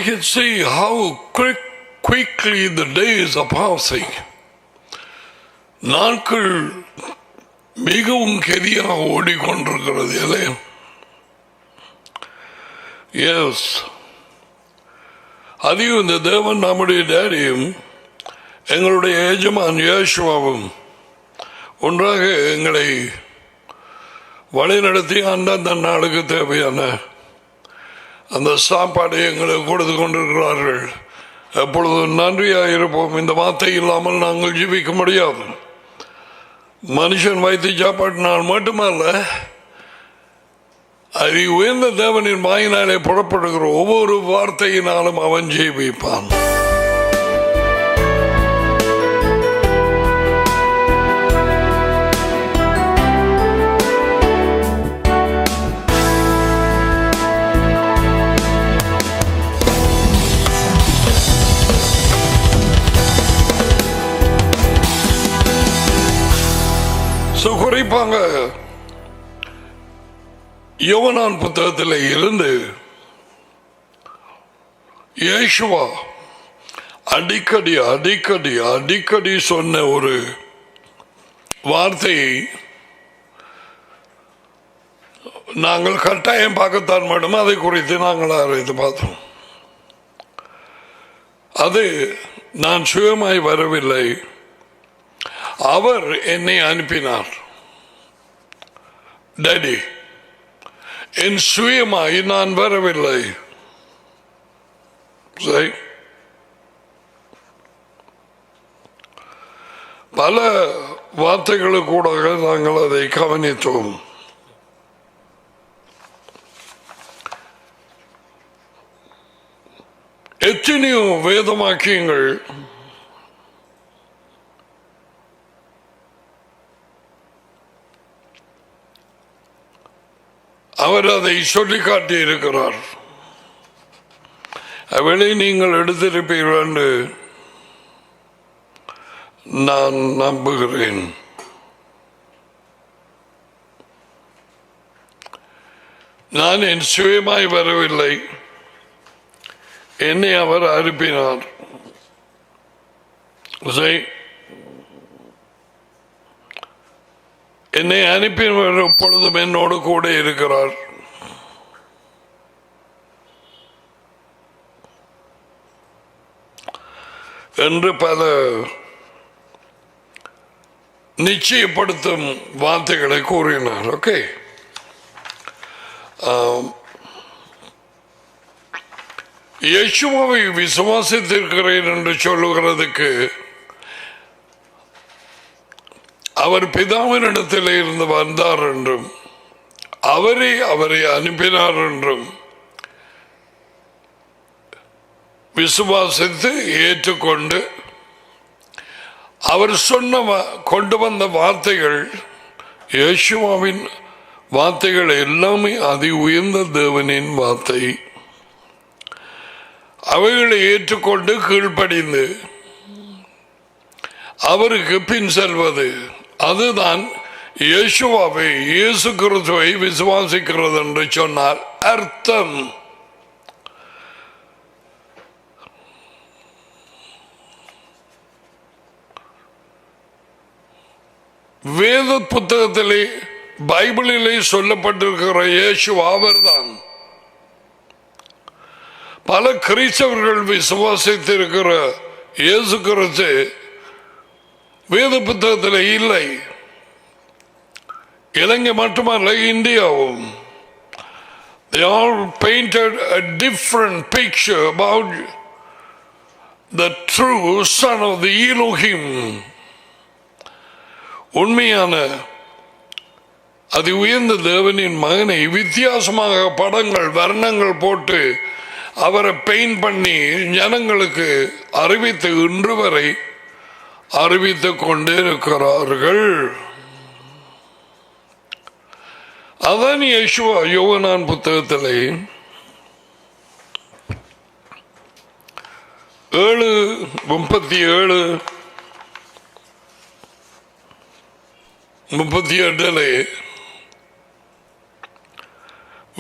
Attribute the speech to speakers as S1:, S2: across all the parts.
S1: can see how quickly the days are passing. நாட்கள் மிகவும் கெதியாக ஓடிக்கொண்டிருக்கிறது இல்லை? எஸ், அதிகம் இந்த தேவன் நம்முடைய டேடியும் எங்களுடைய எஜமான் யேசுவாவும் ஒன்றாக எங்களை வழிநடத்தி அந்தந்த நாளுக்கு தேவையான அந்த சாப்பாடை எங்களுக்கு கொடுத்து கொண்டிருக்கிறார்கள். எப்பொழுதும் நன்றியாக இருப்போம். இந்த வார்த்தை இல்லாமல் நாங்கள் ஜீவிக்க முடியாது. மனுஷன் வைத்து சாப்பாட்டினால் மட்டுமல்ல, அது உயர்ந்த தேவனின் வாயினாலே புறப்படுகிற ஒவ்வொரு வார்த்தையினாலும் அவன் ஜீவிப்பான். குறிப்பாக யோவான் புத்தகத்தில் இருந்து இயேசுவா அடிக்கடி அடிக்கடி அடிக்கடி சொன்ன ஒரு வார்த்தையை நாங்கள் கட்டாயம் பார்க்கத்தான் மட்டும் அதை குறித்து நாங்கள் ஆராய்ந்து பார்த்தோம். அது நான் சுயமாய் வரவில்லை, அவர் என்னை அனுப்பினார். டேடி, என் சுயமாய் நான் வரவில்லை. பல வார்த்தைகளுக்கூடாக நாங்கள் அதை கவனித்தோம். எத்தனையோ வேதவாக்கியங்கள் அவர் அதை சொல்லி காட்டி இருக்கிறார். அவளை நீங்கள் எடுத்திருப்பீர்கள் என்று நான் நம்புகிறேன். நான் என் சுயமாய் வரவில்லை, என்னை அவர் அனுப்பினார். என்னை அனுப்பினவர் எப்பொழுதும் என்னோடு கூட இருக்கிறார். என்று பல நிச்சயப்படுத்தும் வார்த்தைகளை கூறினார். ஓகே, இயேசுவை விசுவாசித்திருக்கிறேன் என்று சொல்லுகிறதுக்கு அவர் பிதாவினிடத்தில் இருந்து வந்தார் என்றும் அவரை அனுப்பினார் என்றும் விசுவாசித்து ஏற்றுக்கொண்டு அவர் கொண்டு வந்த வார்த்தைகள், இயேசுவின் வார்த்தைகள் எல்லாமே அதி உயர்ந்த தேவனின் வார்த்தை. அவைகளை ஏற்றுக்கொண்டு கீழ்ப்படிந்து அவருக்கு பின் செல்வது, அதுதான் இயேசுவை, இயேசு கிறிஸ்துவை விசுவாசிக்கிறது என்று சொன்னார் அர்த்தம். வேத புத்தகத்திலே பைபிளிலே சொல்லப்பட்டிருக்கிற இயேசு அவர்தான். பல கிறிஸ்தவர்கள் விசுவாசித்திருக்கிற இயேசு கிறிஸ்து வேத புத்தகத்தில் இல்லை. இலங்கை மட்டுமல்ல, இந்தியாவும். They all painted a different picture about the true son of the Elohim. உண்மையான அதி உயர்ந்த தேவனின் மகனை வித்தியாசமாக படங்கள் வர்ணங்கள் போட்டு அவரை பெயிண்ட் பண்ணி ஜனங்களுக்கு அறிவித்து இன்று வரை அறிவித்துக் கொண்டே இருக்கிறார்கள். அதான் யேசுவா யோவான் புத்தகத்திலே 7:37-38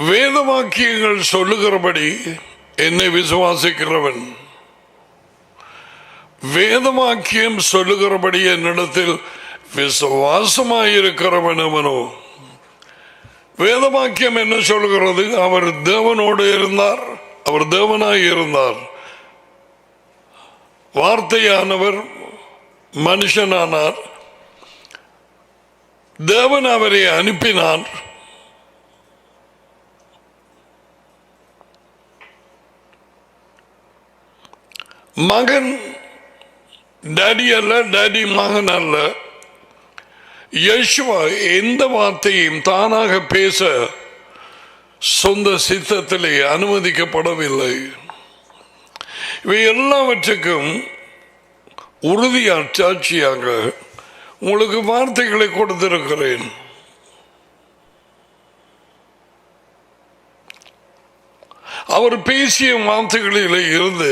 S1: வேதவாக்கியங்கள் சொல்லுகிறபடி என்னை விசுவாசிக்கிறவன் வேதவாக்கியம் சொல்லுகிறபடி என்னிடத்தில் விசுவாசமாயிருக்கிறவன் அவனோ. வேதவாக்கியம் என்ன சொல்கிறது? அவர் தேவனோடு இருந்தார், அவர் தேவனாய் இருந்தார். வார்த்தையானவர் மனுஷனானார், தேவன் அவரை அனுப்பினார். மகன் டாடி அல்ல, டாடி மகன் அல்ல. யேசுவா எந்த வார்த்தையும் தானாக பேச சொந்த சித்தத்திலே அனுமதிக்கப்படவில்லை. இவை எல்லாவற்றுக்கும் உறுதியா சாட்சியாக உங்களுக்கு வார்த்தைகளை கொடுத்திருக்கிறேன். அவர் பேசிய வார்த்தைகளிலே இருந்து,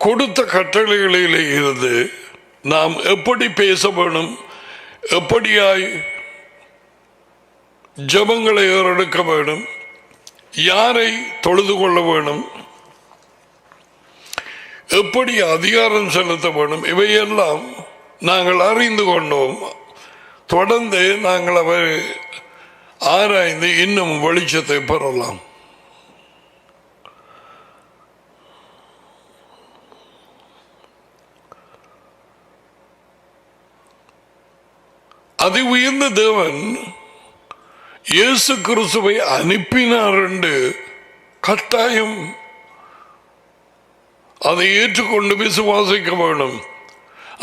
S1: கொடுத்த கட்டளைகளிலே இருந்து நாம் எப்படி பேச வேணும், எப்படியாய் ஜெபங்களை ஏறெடுக்க வேண்டும், யாரை தொழுது கொள்ள வேணும், எப்படி அதிகாரம் செலுத்த வேண்டும், இவையெல்லாம் நாங்கள் அறிந்து கொண்டோம். தொடர்ந்து நாங்கள் அவர் ஆராய்ந்து இன்னும் வெளிச்சத்தை பெறலாம். அதி உயர்ந்த தேவன் இயேசு கிறிஸ்துவை அனுப்பினார் என்று கட்டாயம் அதை ஏற்றுக்கொண்டு விசுவாசிக்க வேண்டும்.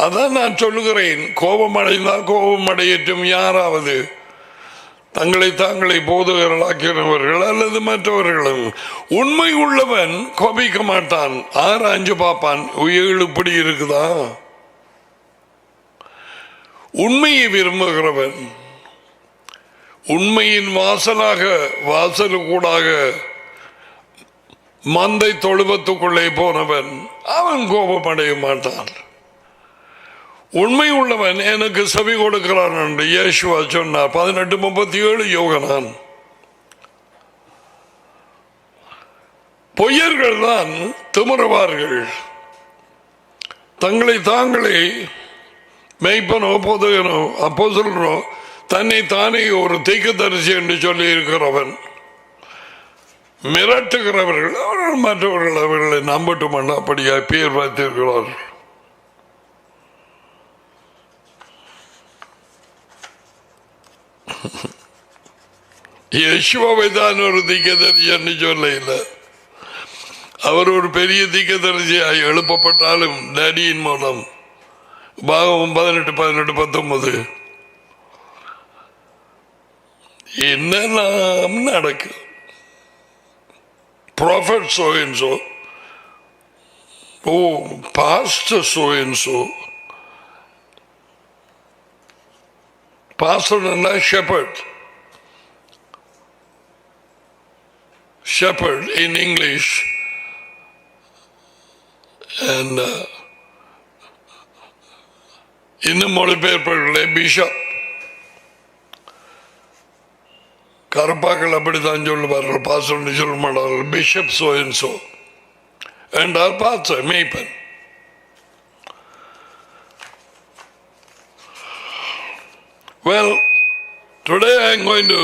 S1: அதான் நான் சொல்லுகிறேன், கோபம் அடைந்தால் கோபம் அடையட்டும். யாராவது தங்களை தாங்களை போதகர்களாக்கினவர்கள் அல்லது மற்றவர்களும், உண்மை உள்ளவன் கோபிக்க மாட்டான், ஆராய்ஞ்சு பார்ப்பான், உயிர் இப்படி இருக்குதா. உண்மையை விரும்புகிறவன், உண்மையின் வாசலாக வாசலுக்கூடாக மந்தை தொழுவத்துக்குள்ளே போனவன் அவன் கோபமடைய மாட்டான். உண்மை உள்ளவன் எனக்கு செவி கொடுக்கிறான் என்று இயேசுவா சொன்னார். 18:37 யோகனான். பொய்யர்கள் தான் திமிருவார்கள், தங்களை தாங்களே மெய்ப்பனோ போதகனோ அப்போஸ்தலனோ தன்னை தானே ஒரு தீர்க்கதரிசி என்று சொல்லி இருக்கிறவன், மிரட்டுகிறவர்கள். அவர்கள் மற்றவர்கள் அவர்களை நம்பட்டும் அப்படியா பேர் வைத்திருக்கிறார்கள். யேசுவாவை தான் ஒரு தீர்க்கதரிசி என்று சொல்ல இல்லை. அவர் ஒரு பெரிய தீர்க்கதரிசியாய் எழுப்பப்பட்டாலும் டேடியின் மூலம். பாகம் 18-19 என்னெல்லாம் நடக்கும். Prophet so and so, oh pastor so and so, pastor and shepherd, shepherd in English, and இன்னும் மொழிபெயர்ப்பவர்களே பிஷப். கருப்பாக்கள் அப்படித்தான் சொல்லுவார்கள், பாஸ்டர் சொல்ல மாட்டார்கள். Bishop so and so and our pastor மேய்ப்பன். Well, today I am going to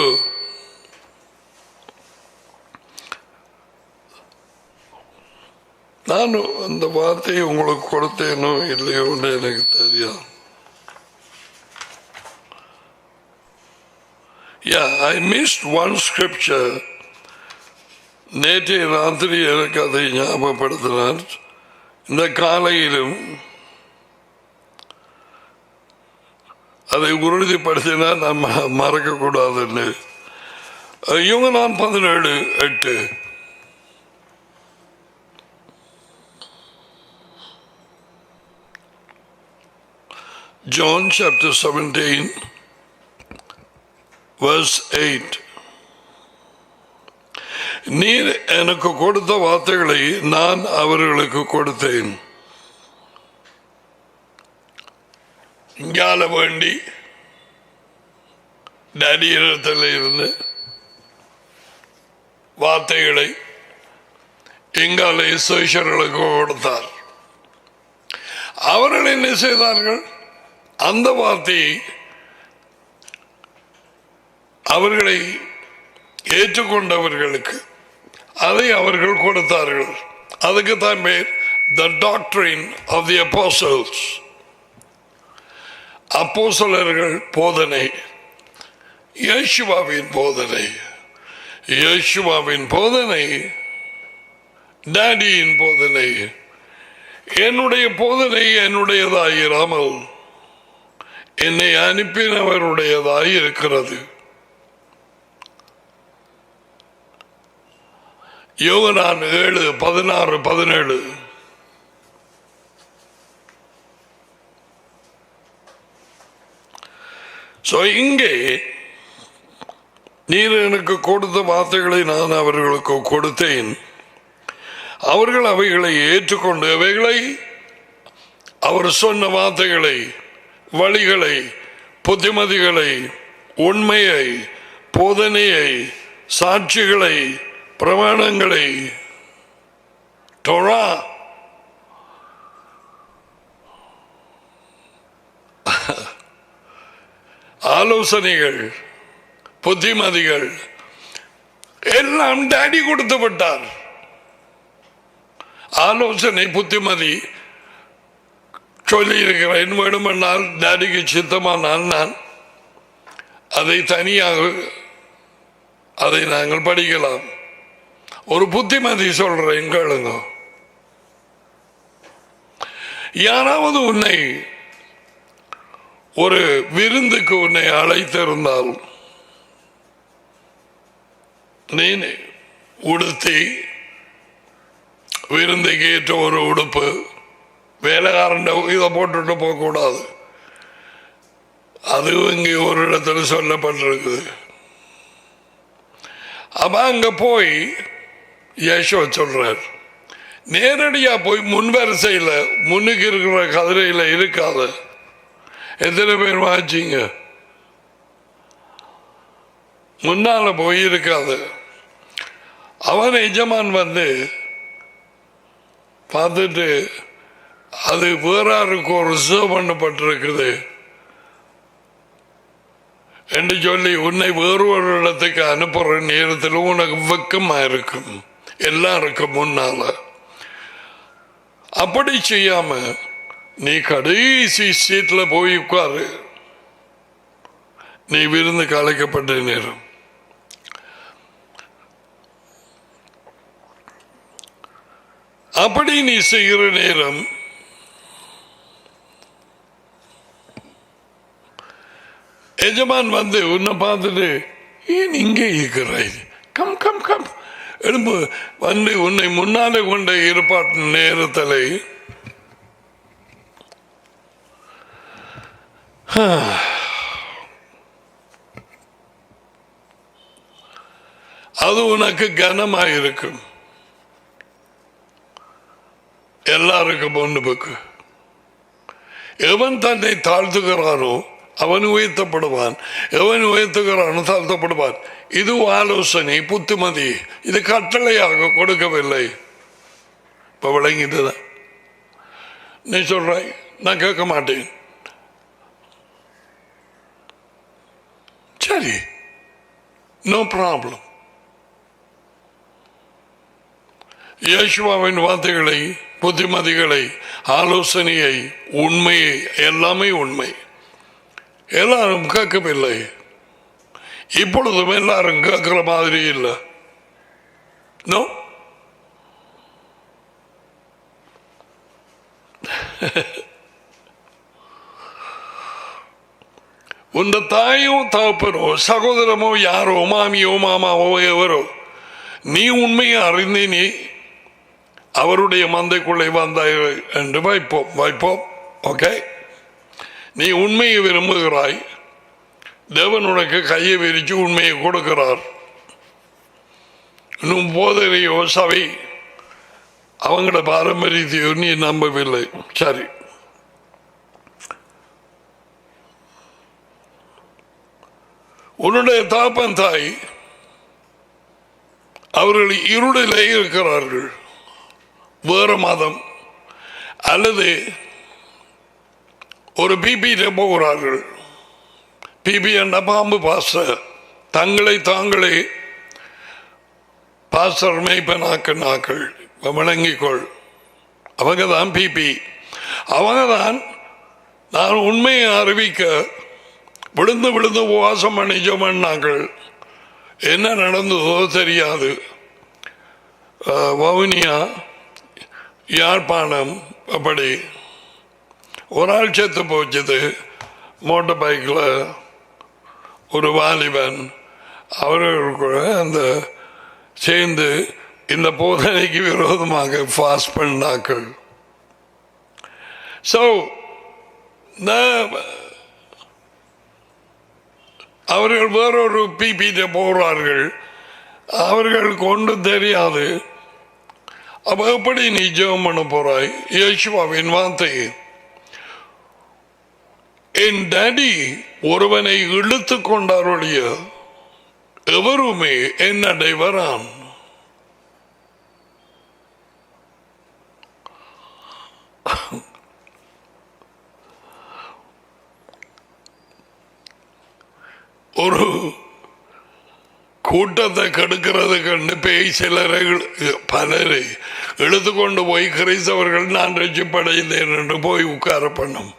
S1: நான் அந்த வார்த்தையை உங்களுக்கு கொடுத்தேனோ இல்லையோன்னு எனக்கு தெரியாது. Yeah, I missed one scripture. நேற்றைய ராத்திரி எனக்கு அதை ஞாபகப்படுத்தினார். இந்த காலையிலும் அதை உறுதிப்படுத்தினால் நம்ம மறக்கக்கூடாதுன்னு. யோகனான் 17:8. John chapter 17 verse 8. நீர் எனக்கு கொடுத்த வார்த்தைகளை நான் அவர்களுக்கு கொடுத்தேன். இங்கால வேண்டி டேடி இடத்துல இருந்து வார்த்தைகளை எங்காலே சேஷர்களுக்கு கொடுத்தார். அவர்கள் என்ன செய்தார்கள்? அந்த வார்த்தையை அவர்களை ஏற்றுக்கொண்டவர்களுக்கு அதை அவர்கள் கொடுத்தார்கள். அதுக்கு தான் பேர் the doctrine of the apostles. அப்போஸ்தலர்கள் போதனை, இயேசுவின் போதனை. இயேசுவின் போதனை டாடியின் போதனை. என்னுடைய போதனை என்னுடையதாயிராமல் என்னை அனுப்பினவருடையதாய் இருக்கிறது. யோவான் 7:16-17. இங்கே நீர் எனக்கு கொடுத்த வார்த்தைகளை நான் அவர்களுக்கு கொடுத்தேன், அவர்கள் அவைகளை ஏற்றுக்கொண்டு அவைகளை அவர் சொன்ன வார்த்தைகளை, வழிகளை, புத்திமதிகளை, உண்மையை, போதனையை, சாட்சிகளை, பிரமாணங்களை, தோரா, ஆலோசனைகள், புத்திமதிகள் எல்லாம் டாடி கொடுத்து விட்டார். ஆலோசனை, புத்திமதி சொல்லி இருக்கிறேன். வேண்டுமென்றால் டாடிக்கு சித்தமானால் நான் அதை தனியாக அதை நாங்கள் படிக்கலாம். ஒரு புத்திமதி சொல்றேன் கேளுங்க. யாராவது உன்னை ஒரு விருந்துக்கு உன்னை அழைத்திருந்தால் நீ உடுத்தி விருந்துக்கு ஏற்ற ஒரு உடுப்பு, வேலைக்காரன் இதை போட்டுட்டு போகக்கூடாது. அது இங்கே ஒரு இடத்துல சொல்லப்பட்டிருக்குது. அப்ப அங்க போய் யேசுவ சொல்றார், நேரடியா போய் முன்வரிசையில் முன்னுக்கு இருக்கிற கதிரையில் இருக்காத. எத்தனை பேர் வாச்சிங்க? முன்னால போய் இருக்காது. அவன் எஜமான் வந்து பார்த்துட்டு அது வேறாருக்கு ஒரு ரிசர்வ் பண்ணப்பட்டிருக்குது என்று சொல்லி உன்னை வேறு ஒரு இடத்துக்கு அனுப்புற நேரத்தில் உனக்கு வெக்கமா இருக்கும் எல்லாருக்கும் முன்னால. அப்படி செய்யாம நீ கடைசி சீட்ல போய் உட்காரு. நீ விருந்துக்கு அழைக்கப்பட்ட நேரம். அப்படி நீ செய்கிற நேரம் எஜமான் வந்து உன்னை பார்த்துட்டு, ஏன் இங்கே இருக்கிறாய், கம் கம் கம் எழும்பு வந்து உன்னை முன்னாலே கொண்ட இருப்பாட்டு நேரத்தில் அது உனக்கு கனமாயிருக்கும். எல்லாருக்கும் முன்னுக்கு எவன் தன்னை தாழ்த்துகிறானோ அவன் உயர்த்தப்படுவான், எவன் உயர்த்துகிறானோ தாழ்த்தப்படுவான். இது ஆலோசனை, புத்திமதி. இது கட்டளையாக கொடுக்கவில்லை. இப்ப விளங்கிட்டுதான் நீ சொல்றாய், நான் கேட்க மாட்டேன். சரி, நோ ப்ராப்ளம். இயேசுவின் வார்த்தைகளை, புத்திமதிகளை, ஆலோசனையை, உண்மையை, எல்லாமே உண்மை. எல்லாரும் கேட்கவில்லை. இப்பொழுதும் எல்லாரும் கேட்கிற மாதிரி இல்லை. நோ, உன் தாயோ தகப்பனோ சகோதரமோ யாரோ மாமியோ மாமாவோ எவரோ நீ உண்மையை அறிந்து நீ அவருடைய மந்தைக்குள்ளே வந்தாய் என்று வைப்போம். ஓகே, நீ உண்மையை விரும்புகிறாய், தேவன் உனக்கு கையை விரிச்சு உண்மையை கொடுக்கிறார். இன்னும் போதனையோ சபை அவங்களோட பாரம்பரியத்தையோ நீ நம்பவில்லை. சரி, உன்னுடைய தாப்பன் தாய் அவர்கள் இருளிலே இருக்கிறார்கள். வேறு மதம் அல்லது ஒரு பிபியில போகிறார்கள். பிபி என்ற பாம்பு பாஸ்டர் தங்களை தாங்களே பாஸ்டர் மெய்ப்பனாக்கள் விளங்கிக்கொள். அவங்க தான் பிபி. அவங்க தான் நான் உண்மையை அறிவிக்க விழுந்து விழுந்து உபவாசம் பண்ணி ஜெபம்னாங்கள். என்ன நடந்ததோ தெரியாது. வவுனியா, யாழ்ப்பாணம், அப்படி ஒரு ஆள் செத்து போச்சுது. மோட்டர் பைக்கில் ஒரு வாலிபன். அவர்கள் அந்த சேர்ந்து இந்த போதனைக்கு விரோதமாக ஃபாஸ்ட் பண்ணாக்கள். ஸோ அவர்கள் வேறொரு பிபிட்ட போகிறார்கள். அவர்களுக்கு ஒன்றும் தெரியாது. அப்போ எப்படி நீ ஜெபம் பண்ண போறாய்? இயேசுவின் வார்த்தை, என் டாடி ஒருவனை இழுத்து கொண்டாருடைய எவருமே என்னடை வரான். ஒரு கூட்டத்தை கெடுக்கிறது கண்டு பேய் சிலரை பலரை இழுத்து கொண்டு போய் கிறிஸ்தவர்கள் நான் ரட்சிப்படைந்தேன் என்று போய் உட்கார பண்ணும்.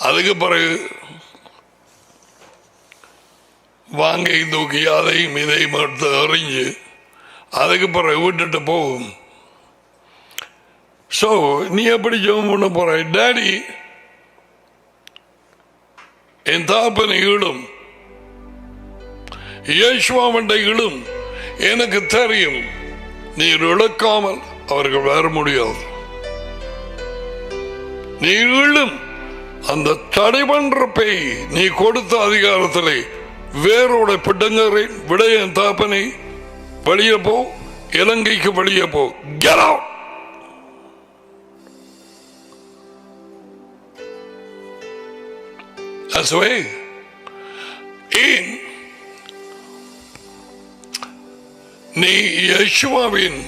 S1: அதுக்கு பிறகு வாங்கி தூக்கி அதையும் இதையும் எடுத்து எறிஞ்சு அதுக்கு பிறகு விட்டுட்டு போகும். ஸோ நீ எப்படி ஜெபம் பண்ண போற? டாடி என் தாப்பனை இடும், இயேசுவாமண்டை இடும். எனக்கு தெரியும் நீர் இழக்காமல் அவர்கள் வர முடியாது. நீ இழும். அந்த தடை பண்ற பேய் நீ கொடுத்த அதிகாரத்திலே வேரோட பிடுங்குறேன். விடையன் தாப்பனை வெளியே போ, இலங்கைக்கு வெளியே போ. Get out. That's the way. ஏன் நீ யேசுவின்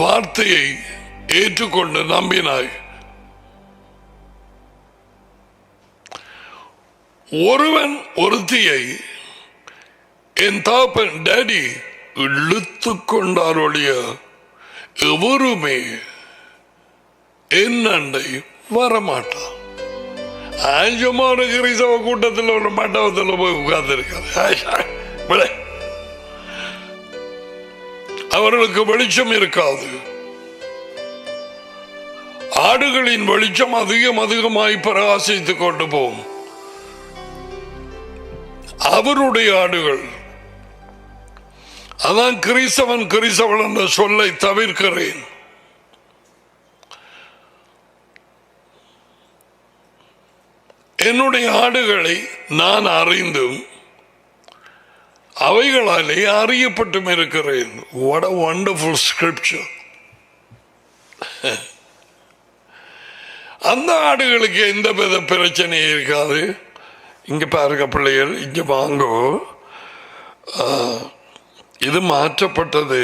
S1: வார்த்தையை ஏற்றுக்கொண்டு நம்பினாய். ஒருவன் ஒருத்தியை என் தாப்பன் டாடி இழுத்து கொண்டாருடைய எவருமே என்னண்டை வரமாட்டான். ஆஞ்சமான கிறிஸ்தவ கூட்டத்தில் ஒரு மண்டபத்தில் போய் உட்கார்ந்திருக்காது. அவர்களுக்கு வெளிச்சம் இருக்காது. ஆடுகளின் வெளிச்சம் அதிகம் அதிகமாய் பிரகாசித்துக் கொண்டு போகும். அவருடைய ஆடுகள். அதான் கிறிஸ்தவன் கிறிஸ்தவன் என்ற சொல்லை தவிர்க்கிறேன். என்னுடைய ஆடுகளை நான் அறிந்தும் அவைகளாலே அறியப்பட்டும் இருக்கிறேன். What a wonderful scripture. அந்த ஆடுகளுக்கு எந்த வித பிரச்சனையும் இருக்காது. இங்க பாருங்க பிள்ளைகள், இங்க வாங்கோ. இது மாற்றப்பட்டது.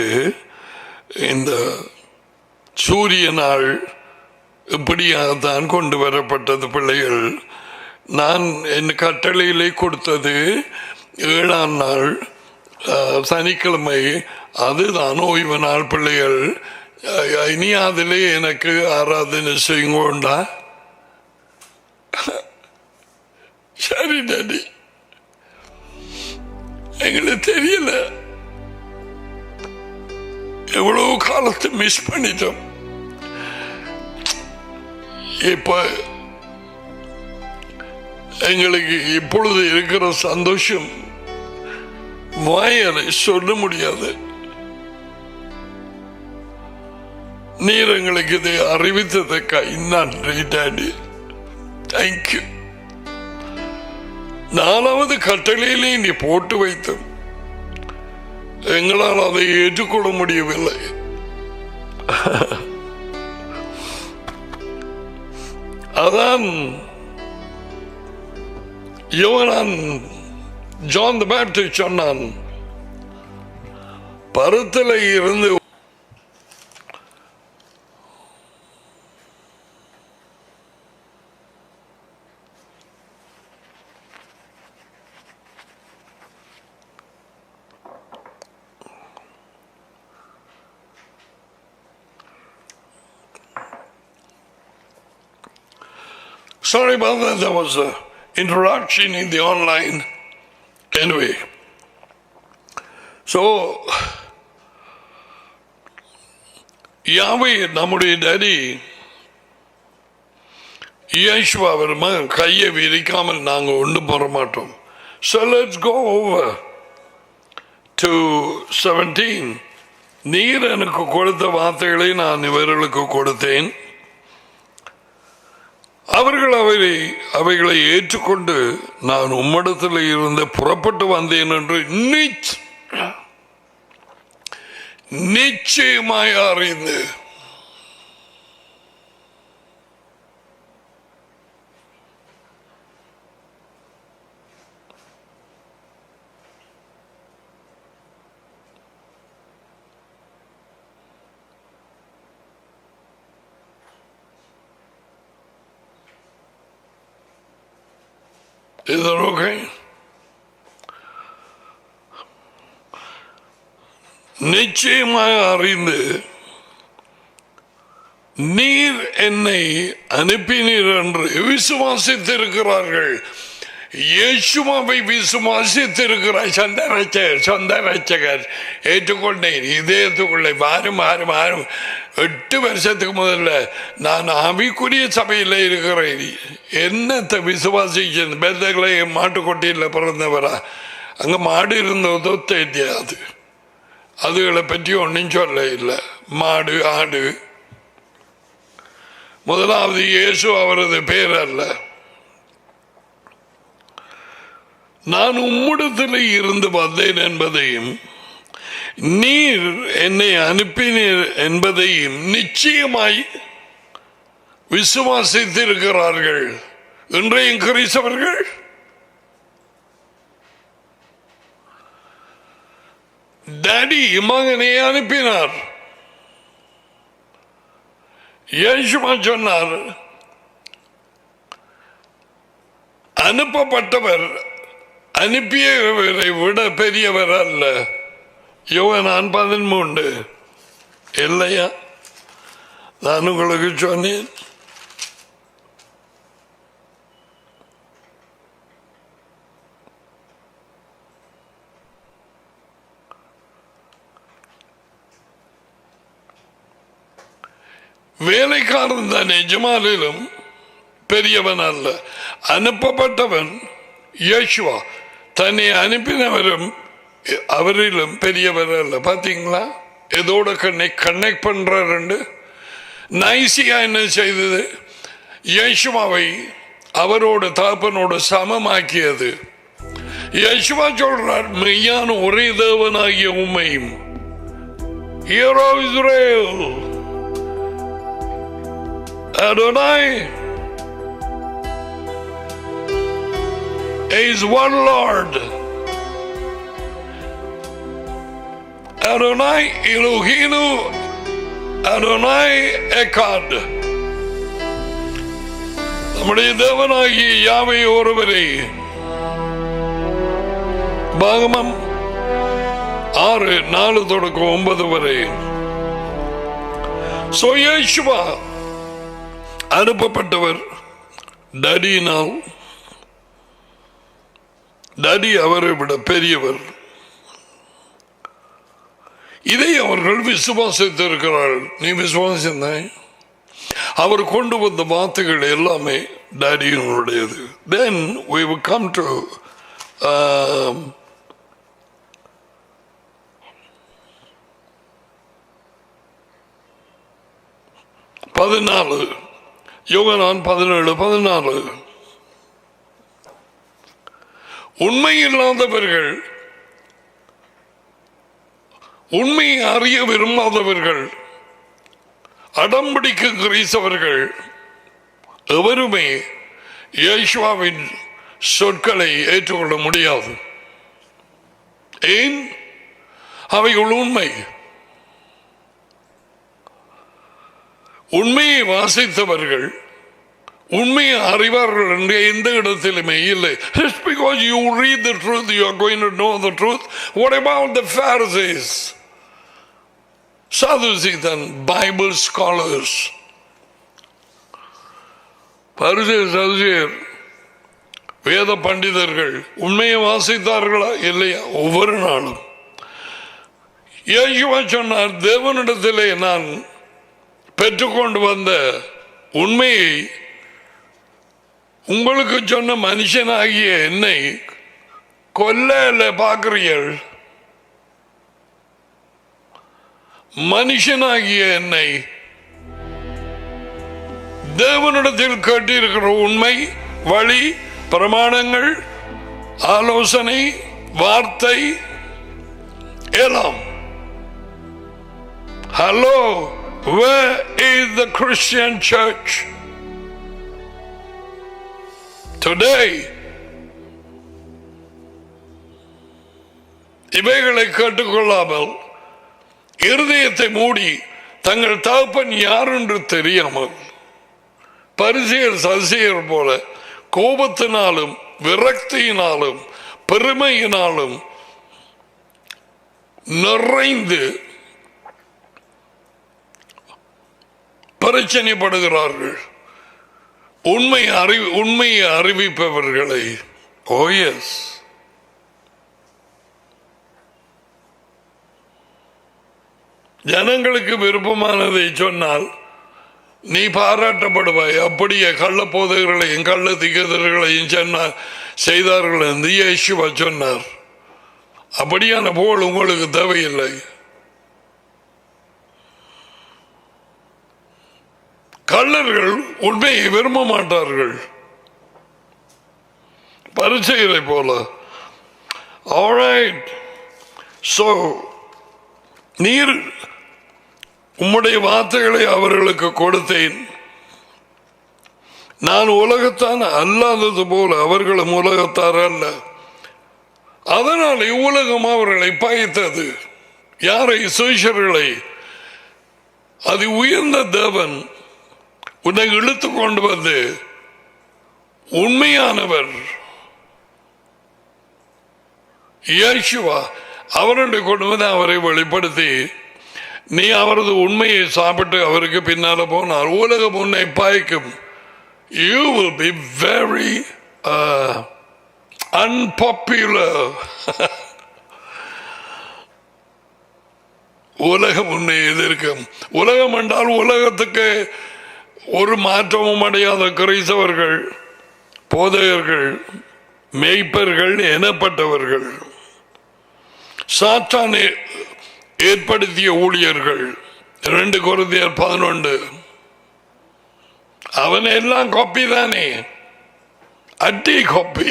S1: இந்த சூரிய நாள் இப்படியாகத்தான் கொண்டு வரப்பட்டது பிள்ளைகள். நான் என் கட்டளையிலே கொடுத்தது 7ஆம் நாள் சனிக்கிழமை. அதுதான் ஓய்வு நாள் பிள்ளைகள். இனி அதிலே எனக்கு ஆராதனை செய்யுங்கோண்டா. சரி டாடி, எங்களுக்கு தெரியல, எவ்வளவு காலத்தை மிஸ் பண்ணிட்டோம். இப்ப எங்களுக்கு இப்பொழுது இருக்கிற சந்தோஷம் வாயலை சொல்ல முடியாது. நீர் எங்களுக்கு இதை அறிவித்ததற்காக நன்றி டாடி. தேங்க்யூ. 4வது கட்டளையிலே நீ போட்டு வைத்தோம், எங்களால் அதை ஏற்றுக்கொள்ள முடியவில்லை. அதான் யோவான் ஜான் தி பேப்டிஸ்ட் சொன்னான், பருத்தலை இருந்து Sorry about that. There was an interruption in the online. Anyway, so Yahweh, நம்முடைய டேடி இயேசுவா வருமா கையை விரிக்காமல் நாங்கள் ஒன்றும் போற மாட்டோம். So let's go over to 17. நீர் எனக்கு கொடுத்த வார்த்தைகளை நான் இவர்களுக்கு கொடுத்தேன், அவர்கள் அவைகளை ஏற்றுக்கொண்டு நான் உம்மிடத்தில் இருந்து புறப்பட்டு வந்தேன் என்று நிச்சயமாய் அறிந்து. Is that okay? நிச்சயமாக அறிந்து நீர் என்னை அனுப்பினீர் என்று விசுவாசித்திருக்கிறார்கள். இயேசுவை விசுவாசித்திருக்கிறார். சொந்த ரட்சகர் ஏற்றுக்கொண்டேன், இதயத்துக்குள்ளே மாறும் 8 வருஷத்துக்கு முதல்ல நான் ஆவிக்குரிய சபையில் இருக்கிறேன். என்னத்தை விசுவாசிக்க பெத்தகளை மாட்டுக்கொட்டியில் பிறந்தவரா? அங்கே மாடு இருந்ததோ தெரியாது, அதுகளை பற்றி ஒன்றும் சொல்ல இல்லை. மாடு ஆடு, முதலாவது இயேசு அவரது பேர் அல்ல. நான் உம்மிடத்தில் இருந்து வந்தேன் என்பதையும் நீர் என்னை அனுப்பினீர் என்பதையும் நிச்சயமாய் விசுவாசித்திருக்கிறார்கள். இன்றைய கிறிஸ்தவர்கள் டாடி மகனை அனுப்பினார். இயேசுவா சொன்னார், அனுப்பப்பட்டவர் அனுப்பியவரை விட பெரியவர் அல்ல. யோவான் 13 இல்லையா? நான் உங்களுக்கு சொன்னேன். வேலைக்காரன் தான் எஜமானிலும் பெரியவன் அல்ல, அனுப்பப்பட்டவன் இயேசுவா தன்னை அனுப்பினவரும் அவரிலும் பெரியவர் அல்ல. பார்த்தீங்களா? எதோட கனெக்ட் பண்றாரு. நைசியா என்ன செய்தது? இயேசுவாவை அவரோட தாப்பனோட சமமாக்கியது. இயேசுவா சொல்றார், மெய்யான ஒரே தேவனாகிய உம்மையும், hear O Israel Adonai is one Lord. Adonai Elohinu Adonai Echad. நம்முடைய தேவனாகிய யாவை ஒருவரே. பாகமம் 6:4 தொடக்கம் 9 வரை. So Yeshua அனுப்பப்பட்டவர் டடியினால், டடி அவரை விட பெரியவர். இதை அவர்கள் விசுவாசித்திருக்கிறார்கள். நீ விசுவாசித்தாய்? அவர் கொண்டு வந்த வார்த்தைகள் எல்லாமே டடியினுடையது. Then we will come to 14. யோவான் 17:14. உண்மை இல்லாதவர்கள், உண்மையை அறிய விரும்பாதவர்கள், அடம்பிடிக்க கிறிஸ்தவர்கள் எவருமே இயேசுவின் சொற்களை ஏற்றுக்கொள்ள முடியாது. ஏன்? அவைகள் உண்மை. உண்மையை வாசித்தவர்கள் உண்மையை அறிவார்கள் என்று எந்த இடத்திலுமே இல்லை. Just because you read the truth, you are going to know the truth. What about the Pharisees, Sadducees, and Bible scholars? பரிசேயர் சதுசேயர் வேத பண்டிதர்கள் உண்மையை வாசித்தார்களா இல்லையா? ஒவ்வொரு நாளும் இயேசுவா சொன்னார், தேவனிடத்திலே நான் பெற்றுக்கொண்டு வந்த உண்மையை உங்களுக்கு சொன்ன மனுஷனாகிய என்னை கொல்ல பார்க்கிறீர்கள். மனுஷனாகிய என்னை தேவனிடத்தில் கேட்டிருக்கிற உண்மை, வழி, பிரமாணங்கள், ஆலோசனை, வார்த்தை எல்லாம். Hello, where is the Christian church today? இவைகளை கேட்டுக்கொள்ளாமல் இருதயத்தை மூடி தங்கள் தகப்பன் யார் என்று தெரியாமல் பரிசேயர் சதுசேயர் போல கோபத்தினாலும் விரக்தியினாலும் பெருமையினாலும் நிறைந்து பிரச்சனைப்படுகிறார்கள். உண்மையை அறிவிப்பவர்களை ஜனங்களுக்கு விருப்பமானதை சொன்னால் நீ பாராட்டப்படுவாய். அப்படியே கள்ள போதகர்களையும் கள்ள திகதர்களையும் செய்தார்கள் என்று இயேசுவா சொன்னார். அப்படியான போல் உங்களுக்கு தேவையில்லை. கள்ளர்கள் உண்மையை விரும்ப மாட்டார்கள், பரிசேயரை போல. Alright, so நீர் உம்முடைய வார்த்தைகளை அவர்களுக்கு கொடுத்தேன். நான் உலகத்தான் அல்லாதது போல அவர்களும் உலகத்தார் அல்ல. அதனால் இவ்வுலகம் அவர்களை பகைத்தது. யாரை? சீஷர்களை. அது உயர்ந்த தேவன் உன்னை இழுத்து கொண்டு வந்து உண்மையானவர் இயேசுவா அவருடைய கொண்டு வந்து அவரை வெளிப்படுத்தி நீ அவரது உண்மையை சாப்பிட்டு அவருக்கு பின்னால போனார் உலகம் உன்னை பாய்க்கும். You will be very unpopular. உலகம் உன்னை எதிர்க்கும். உலகம் என்றால் உலகத்துக்கு ஒரு மாற்றமும் அடையாத கிறிஸ்தவர்கள், போதகர்கள், மேய்ப்பர்கள் எனப்பட்டவர்கள், சாத்தான் ஏற்படுத்திய ஊழியர்கள். 2 கொரிந்தியர் 11. அவன் எல்லாம் காப்பி தானே, அட்டி காப்பி.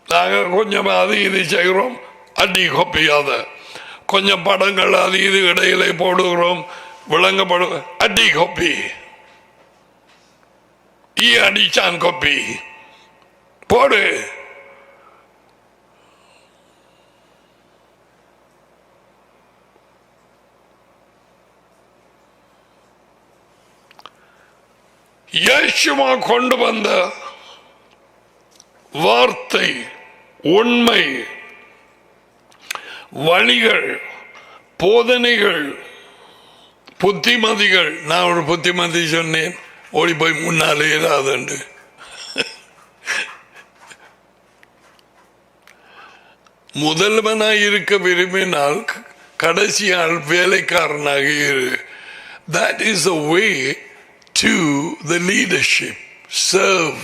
S1: நாங்கள் கொஞ்சம் அது இது செய்கிறோம், அட்டி காப்பியாத கொஞ்சம் படங்கள் அது இது இடையிலே போடுகிறோம், விளங்கப்படும், அடி காப்பி. அடிச்சான் காப்பி போடு. இயேசுவா கொண்டு வந்த வார்த்தை, உண்மை, வழிகள், போதனைகள், புத்திமதிகள். நான் ஒரு புத்திமதி சொன்னேன், ஓடி போய் முன்னாலே இல்லாதண்டு. முதல்வனாக இருக்க விரும்பினால் கடைசியால் வேலைக்காரனாக இரு. That is the way to the leadership. Serve.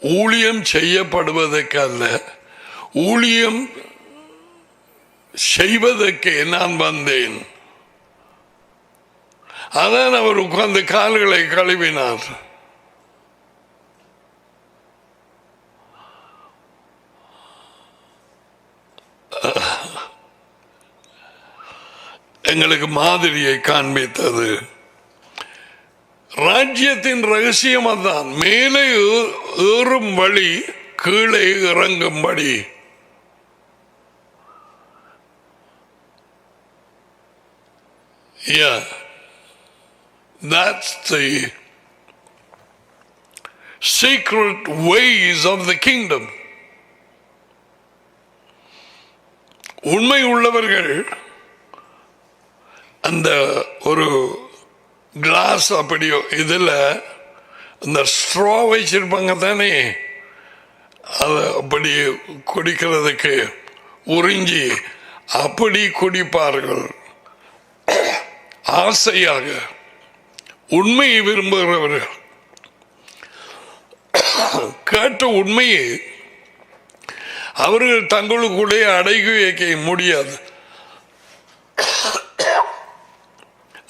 S1: ஊழியம் செய்யப்படுவதற்கல்ல, ஊழியம் செய்வதற்கே நான் வந்தேன். அதான் அவர் உட்கார்ந்து கால்களை கழுவினார். எங்களுக்கு மாதிரியை காண்பித்தது. ராஜ்யத்தின் ரகசியம் அதுதான். மேலே ஏறும் வழி, கீழே இறங்கும்படி. That's the secret ways of the kingdom. உண்மை உள்ளவர்கள் அந்த ஒரு கிளாஸ் அப்படியோ இதில் இந்த ஸ்ட்ரா வச்சிருப்பாங்க தானே, அதை அப்படி குடிக்கிறதுக்கு உறிஞ்சி அப்படி குடிப்பார்கள். ஆசையாக உண்மையை விரும்புகிறவர்கள் கேட்ட உண்மையை அவர்கள் தங்களுக்குள்ளே அடக்கி வைக்க முடியாது.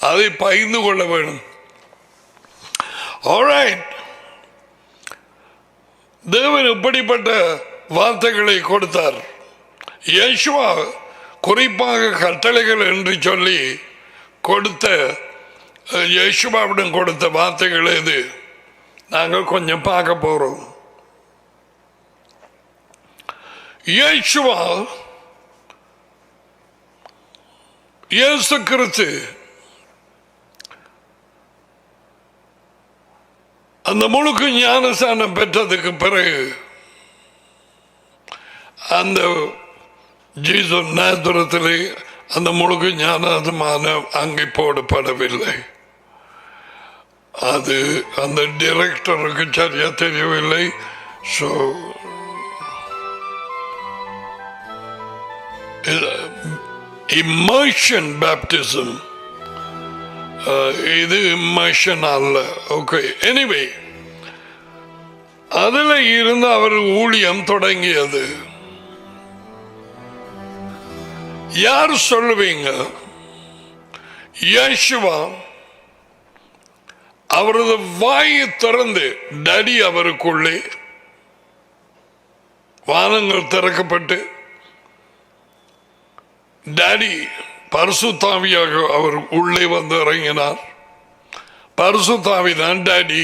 S1: அதை பகிர்ந்து கொள்ள வேண்டும். Alright. தேவன் இப்படிப்பட்ட வார்த்தைகளை கொடுத்தார். யேசுவா குறிப்பாக கட்டளைகள் என்று சொல்லி கொடுத்த யேசுவாவிடம் கொடுத்த வார்த்தைகள் எது நாங்கள் கொஞ்சம் பார்க்க போறோம். யேசுவா இயேசு கிறிஸ்து அந்த முழுக்க ஞானஸ்தானம் பெற்றதுக்கு பிறகு அந்த ஜீசு நேத்திரத்திலே அந்த முழுக்க ஞானஸ்தானம் அங்கே போடப்படவில்லை. அது அந்த டைரக்டருக்கு சரியா தெரியவில்லை. ஸோ இம்மர்ஷன் பேப்டிசம், இது இம்மர்ஷன் அல்ல. ஓகே, எனிவே அதில் இருந்து அவர் ஊழியம் தொடங்கியது. யார் சொல்லுவீங்க? யேசுவா அவரது வாயை திறந்து டடி அவருக்குள்ளே வானங்கள் திறக்கப்பட்டு டாடி பரிசுத்தாவியாக அவர் உள்ளே வந்து இறங்கினார். பரிசுத்தாவி தான் டாடி,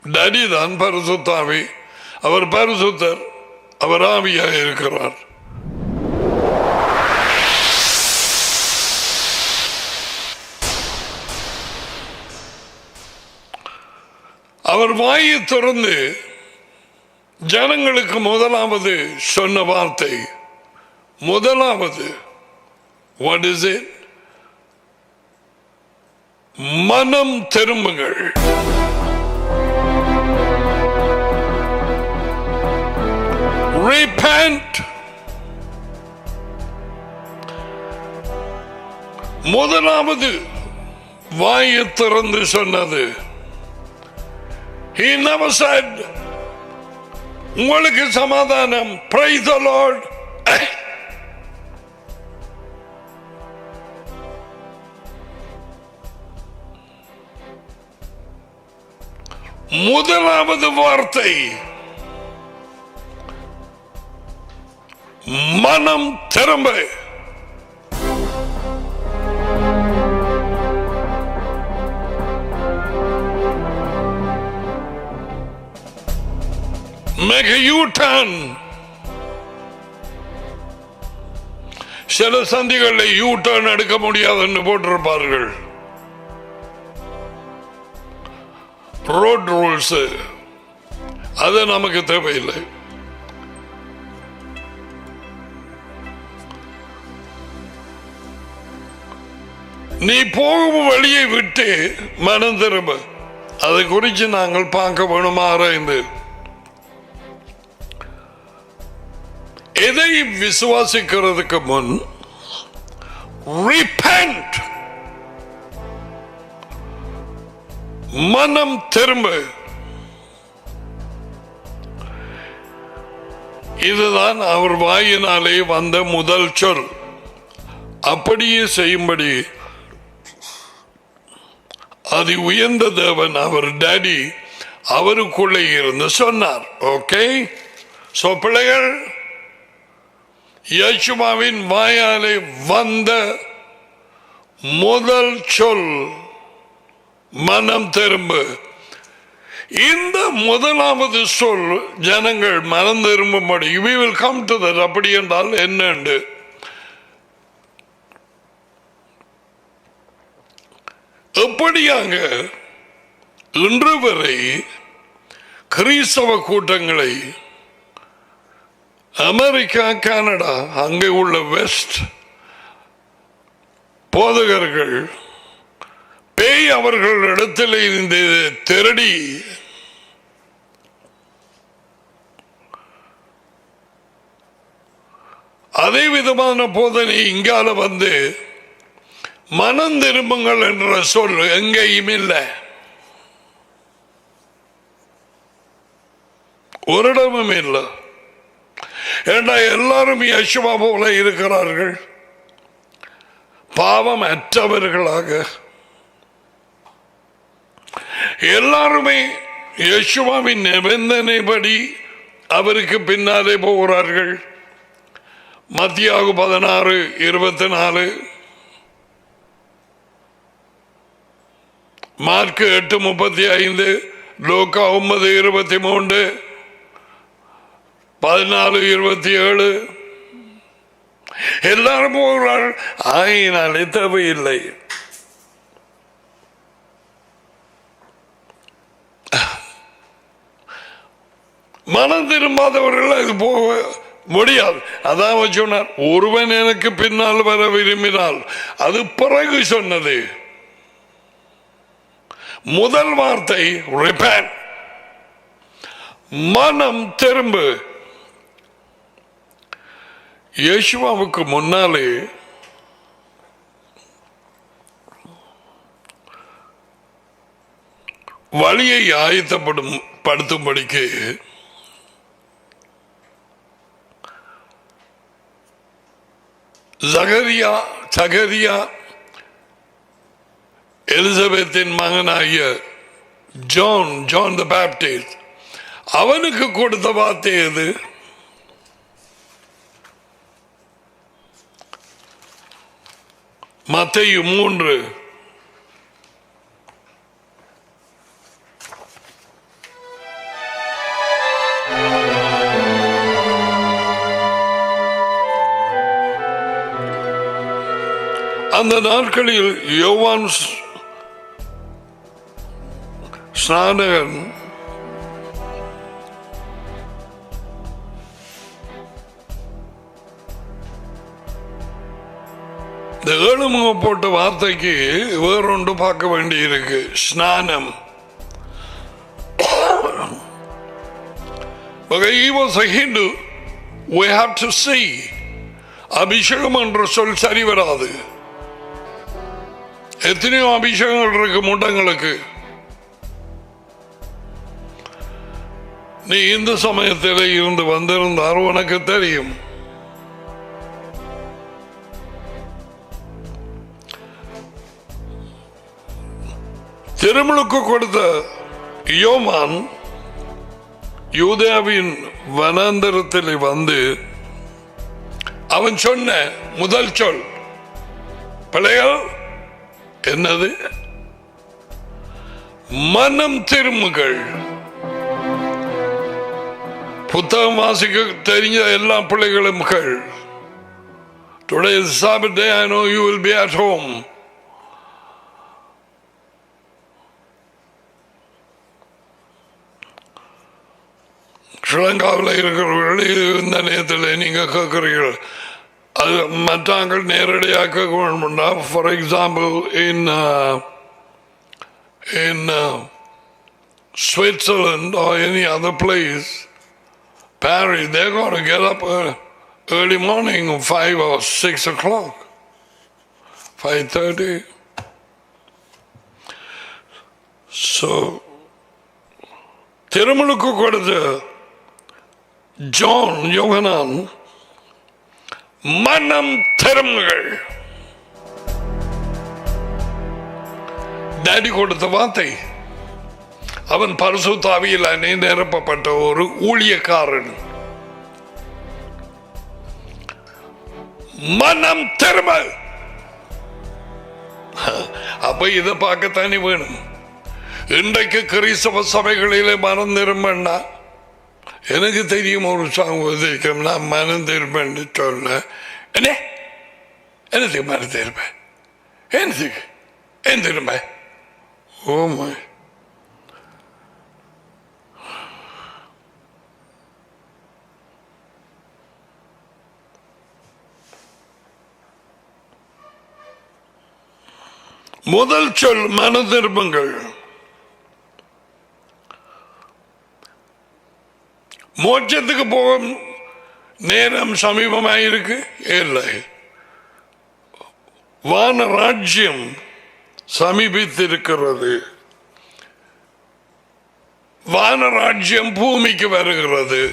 S1: டாடி தான் பரிசுத்தாவி. அவர் பரிசுத்தர், அவர் ஆவியாக இருக்கிறார். அவர் வாயை திறந்து ஜனங்களுக்கு முதலாவது சொன்ன வார்த்தை, முதலாவது what is it? மனம் திரும்புங்கள். Repent. முதலாவது வாயை திறந்து சொன்னது. He never said உங்களுக்கு சமாதானம், praise the Lord. முதலாவது வார்த்தை மனம் திரும்ப. Make a U-turn. சில சந்திகளில் U-turn எடுக்க முடியாது என்று போட்டிருப்பார்கள். ரோட் ரூல்ஸ், அது நமக்கு தேவையில்லை. நீ போகும் வழியை விட்டு மனம் திரும்ப. அதை குறித்து நாங்கள் பார்க்க வேணும், ஆராய்ந்து. எதை விசுவாசிக்கிறதுக்கு முன் repent, மனம் திரும்ப. இதுதான் அவர் வாயினாலே வந்த முதல் சொல். அப்படியே செய்யும்படி அது உயர்ந்த தேவன் அவர் டாடி அவருக்குள்ளே இருந்து சொன்னார். ஓகே, சோ பிள்ளைகள், யேசுவின் வாயாலே வந்த முதல் சொல் மனம் திரும்ப. இந்த முதலாவது சொல் ஜனங்கள் மனம் திரும்பும்படி, we will come to that. அப்படி என்றால் என்ன? எப்படியாக இன்று வரை கிறிஸ்தவ கூட்டங்களை அமெரிக்கா, கனடா, அங்கே உள்ள வெஸ்ட் போதகர்கள் பேய் அவர்களிடத்தில் இருந்து திருடி அதே விதமான போதனை இங்கால வந்து மனம் திரும்புங்கள் என்ற சொல் எங்கேயும் இல்லை, ஒரு இடமும் இல்லை. ஏண்டா எல்லாரும் யேசுவா போல இருக்கிறார்கள், பாவம் அற்றவர்களாக எல்லாருமே யேசுவாவின் நிபந்தனைப்படி அவருக்கு பின்னாலே போகிறார்கள். மத்தியாகு 16:24, மார்க்கு 8:35, லூக்கா 9:23, 14:27 எல்லாரும் போகிறார்கள். ஆயினாலே தேவையில்லை. மனம் திரும்பாதவர்கள் அது போக முடியாது. அதான் சொன்னார், ஒருவன் எனக்கு பின்னால் வர விரும்பினால், அது பிறகு சொன்னது முதல் வார்த்தை repent, மனம் திரும்பு. யேசுவாவுக்கு முன்னாலே வழியை படுத்தும்படிக்கு சகரியா எலிசபெத்தின் மகனாகிய ஜான் தி பேப்டிஸ்ட் அவனுக்கு கொடுத்த வார்த்தை எது? மத்தேயு 3. அந்த நாட்களில் யோவான் ஸ்நானகன் இந்த ஏழுமுக போட்ட வார்த்தைக்கு வேறொன்று பார்க்க வேண்டி இருக்கு. ஸ்நானம். He was a Hindu. We have to see. அபிஷேகம் என்ற சொல் சரி வராது. எத்தனையோ அபிஷேகங்கள் இருக்கு முண்டங்களுக்கு. நீ இந்த சமயத்தில் இருந்து வந்திருந்தார் உனக்கு தெரியும். திருமுழுக்கு கொடுத்த யோவான் யூதேயாவின் வனாந்தரத்தில் வந்து அவன் சொன்ன முதல் சொல் பிள்ளைகள் என்னது? மனம் திரும்புங்கள். புத்தகம் வாசிக்க தெரிஞ்ச எல்லா பிள்ளைகளும் Today is Sabbath day. I know you will be at home. ஸ்ரீலங்காவில் இருக்கிறவர்கள் இந்த நேரத்தில் நீங்க கேட்கிறீர்கள், அது மற்றாங்கள் நேரடியாக கேட்க வேணும்னா, for example in Switzerland or any other place, Paris, they're going to get up early morning 5 or 6 o'clock, 5:30. So திருமுழுக்கு கொடுத்த ஜான் யோகனான் மனம் திரும்புங்கள். டாடி கொடுத்த வார்த்தை. அவன் பரிசுத்த ஆவியினாலே நிரப்பப்பட்ட ஒரு ஊழியக்காரன். மனம் திரும்ப. அப்ப இதை பார்க்கத்தானே வேணும். இன்றைக்கு கிறிஸ்தவ சபைகளிலே மனம் திரும்பன்னா, எனக்கு தெரியும் ஒரு சாங்கம், நான் மனம் திரும்பன்னு சொல்ல, என்னத்துக்கு மனம் திரும்ப? என்னத்துக்கு ஏன் திரும்ப? ஓமா முதல் சொல் மன திரும்புங்கள். மோட்சத்துக்கு போகும் நேரம் சமீபமாயிருக்கு. இல்லை, வான ராஜ்யம் சமீபித்திருக்கிறது. வான ராஜ்யம் பூமிக்கு வருகிறது.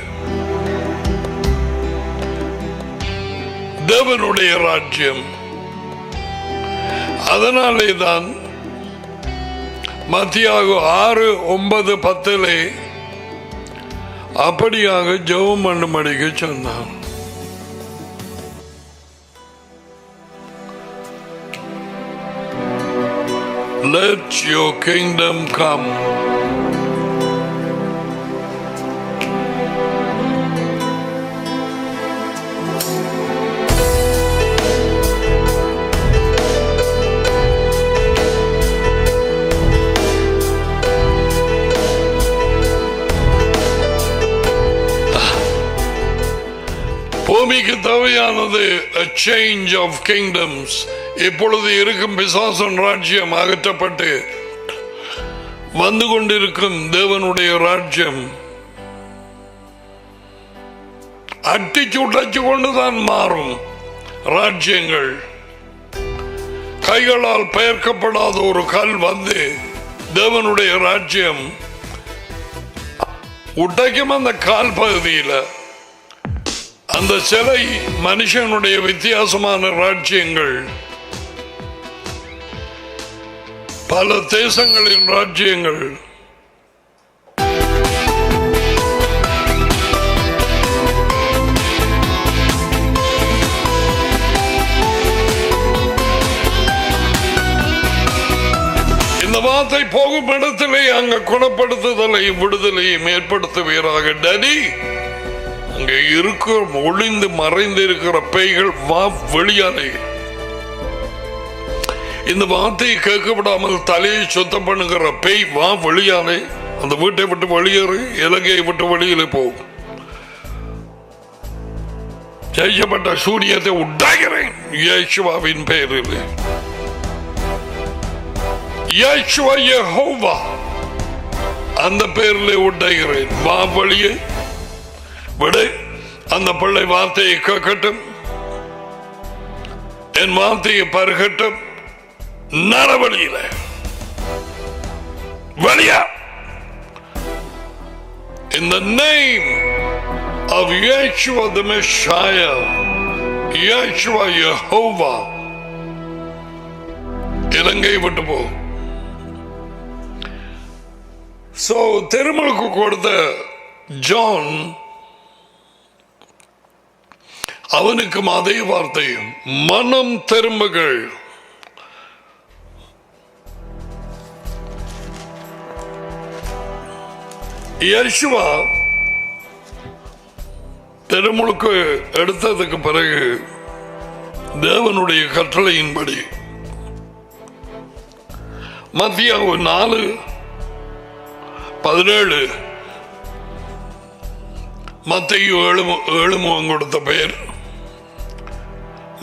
S1: தேவனுடைய ராஜ்யம். அதனாலே தான் மத்தியாக 6:9-10 அப்படியாக ஜெபம் பண்ணும்படிக்கு சொன்னான். Let your kingdom come. பூமிக்கு தேவையானது a change of kingdoms. இப்பொழுது இருக்கும் பிசாசன் ராஜ்யம் அகற்றப்பட்டு வந்து கொண்டிருக்கும் தேவனுடைய ராஜ்யம் அட்டிச்சு உடைச்சு கொண்டுதான் மாறும். ராஜ்யங்கள் கைகளால் பெயர்க்கப்படாத ஒரு கல் வந்து தேவனுடைய ராஜ்யம் உடைக்கும். அந்த கால் பகுதியில் அந்த சிலை மனுஷனுடைய வித்தியாசமான ராஜ்யங்கள், பல தேசங்களின் ராஜ்யங்கள். இந்த வார்த்தை போகும் இடத்திலே அங்க குணப்படுத்துதலையும் விடுதலையும் ஏற்படுத்துவீராக. டடி, அங்கே இருக்கிற ஒளிந்து மறைந்து இருக்கிற பேய்கள் வா வெளியாலே. இந்த வார்த்தையை கேட்கப்படாமல் தலையை சுத்தம் பண்ணுகிற பேய் வா வெளியாலே. அந்த வீட்டை விட்டு வெளியேறு, இலங்கையை விட்டு வெளியிலே போகும். ஜெயிக்கப்பட்ட சூரியத்தை உண்டாகிறேன் இயேசுவின் பெயரில். இயேசுவா யெகோவா அந்த பெயரிலே உண்டாகிறேன். வா வெளியே விடு. அந்த பிள்ளை வார்த்தையை கேட்கட்டும், என் வார்த்தையை பருகட்டும். நரவழியில வெளியா. In the name of Yeshua the Messiah, Yeshua Yehovah, இலங்கை விட்டு போ. So திருமலுக்கு கொடுத்த ஜான் அவனுக்கும் அதே வார்த்தையும் மனம் திரும்புகள். யேசுவா திருமுழுக்கு எடுத்ததுக்கு பிறகு தேவனுடைய கட்டளையின்படி மத்தியாகு 4:17 மத்தேயு 7 கொடுத்த பெயர்.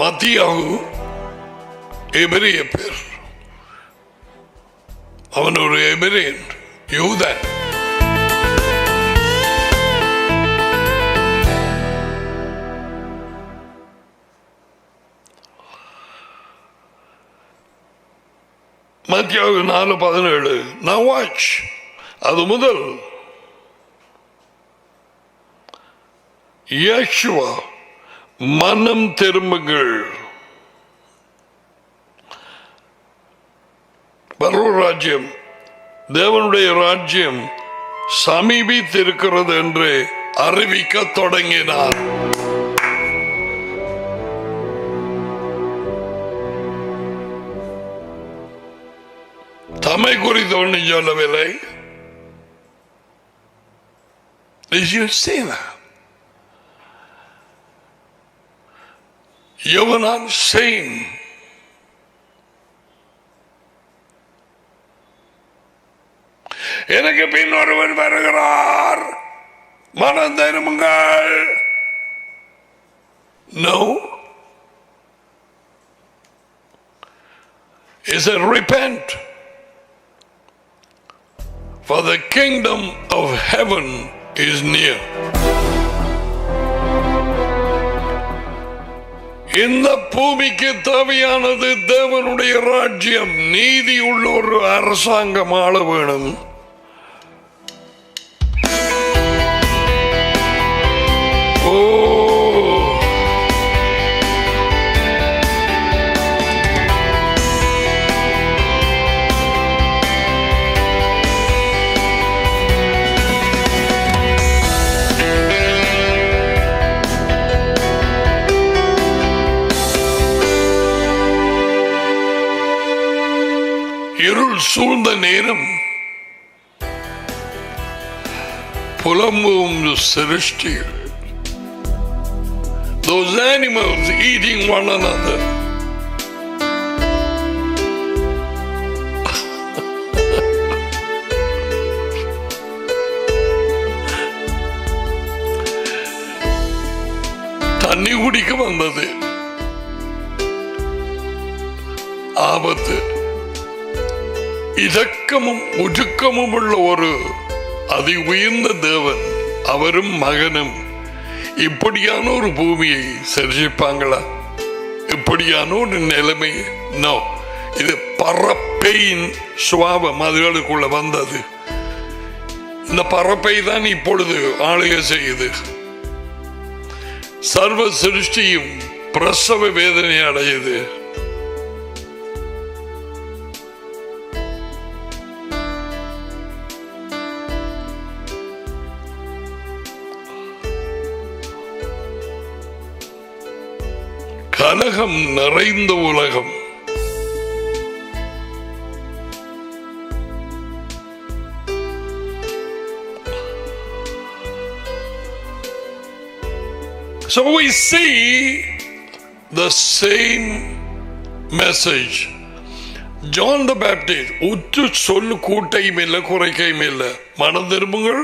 S1: மத்தியாகு எபிரிய பேர். அவன் ஒரு எபிரியன், யூதன். மத்தியாகு 4:17. Now watch. அது முதல் யேசுவா மனம் திரும்புங்கள், பரலோக ராஜ்யம் தேவனுடைய ராஜ்யம் சமீபித்திருக்கிறது என்று அறிவிக்க தொடங்கினார். தம்மை குறித்து ஒன்றும் சொல்லவில்லை. Did you see that? யோவான் saying, எனக்கு பின் ஒருவன் வருகிறார், மனம் திரும்புங்கள். No, He said, repent, for the kingdom of heaven is near. இந்த பூமிக்கு தேவையானது தேவனுடைய ராஜ்யம், நீதி உள்ள ஒரு அரசாங்கம் ஆள வேணும். இருள் சூழ்ந்த நேரம் புலம்பும் சிருஷ்டிகள், those animals eating one another. தண்ணி குடிக்க வந்தது ஆபத்து. இதக்கமும் ஒடுக்கமும் உள்ள ஒரு அதி உயர்ந்த தேவன், அவரும் மகனும் இப்படியான ஒரு பூமியை சிருஷ்டிப்பாங்களா? இப்படியான ஒரு நிலைமை? நோ, இது பறப்பையின் சுவாபம் அதுகளுக்குள்ள வந்தது. இந்த பறப்பை தான் இப்பொழுது ஆளுகை செய்யுது. சர்வ சிருஷ்டியும் பிரசவ வேதனை அடையுது. கலகம் நிறைந்த உலகம். So we see the same message. John the Baptist உற்று சொல்லு கூட்டையும் இல்லை குறைக்கையும் இல்லை, மனம் திரும்புங்கள்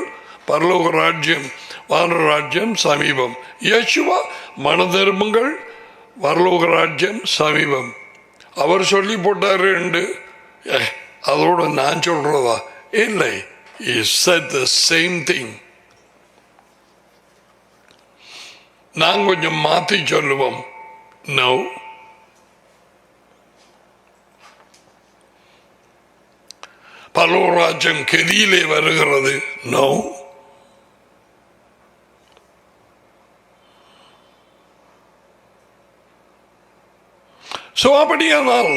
S1: பரலோக ராஜ்யம் வான ராஜ்யம் சமீபம். யேசுவா மனம் திரும்புங்கள் பரலோக ராஜ்யம் சமீபம். அவர் சொல்லி போட்டாரு என்று அதோட நான் சொல்றதா? இல்லை. He said the same thing. நான் கொஞ்சம் மாத்தி சொல்லுவோம். No, பரலோக ராஜ்யம் கெதியிலே வருகிறது. No, அப்படியானால்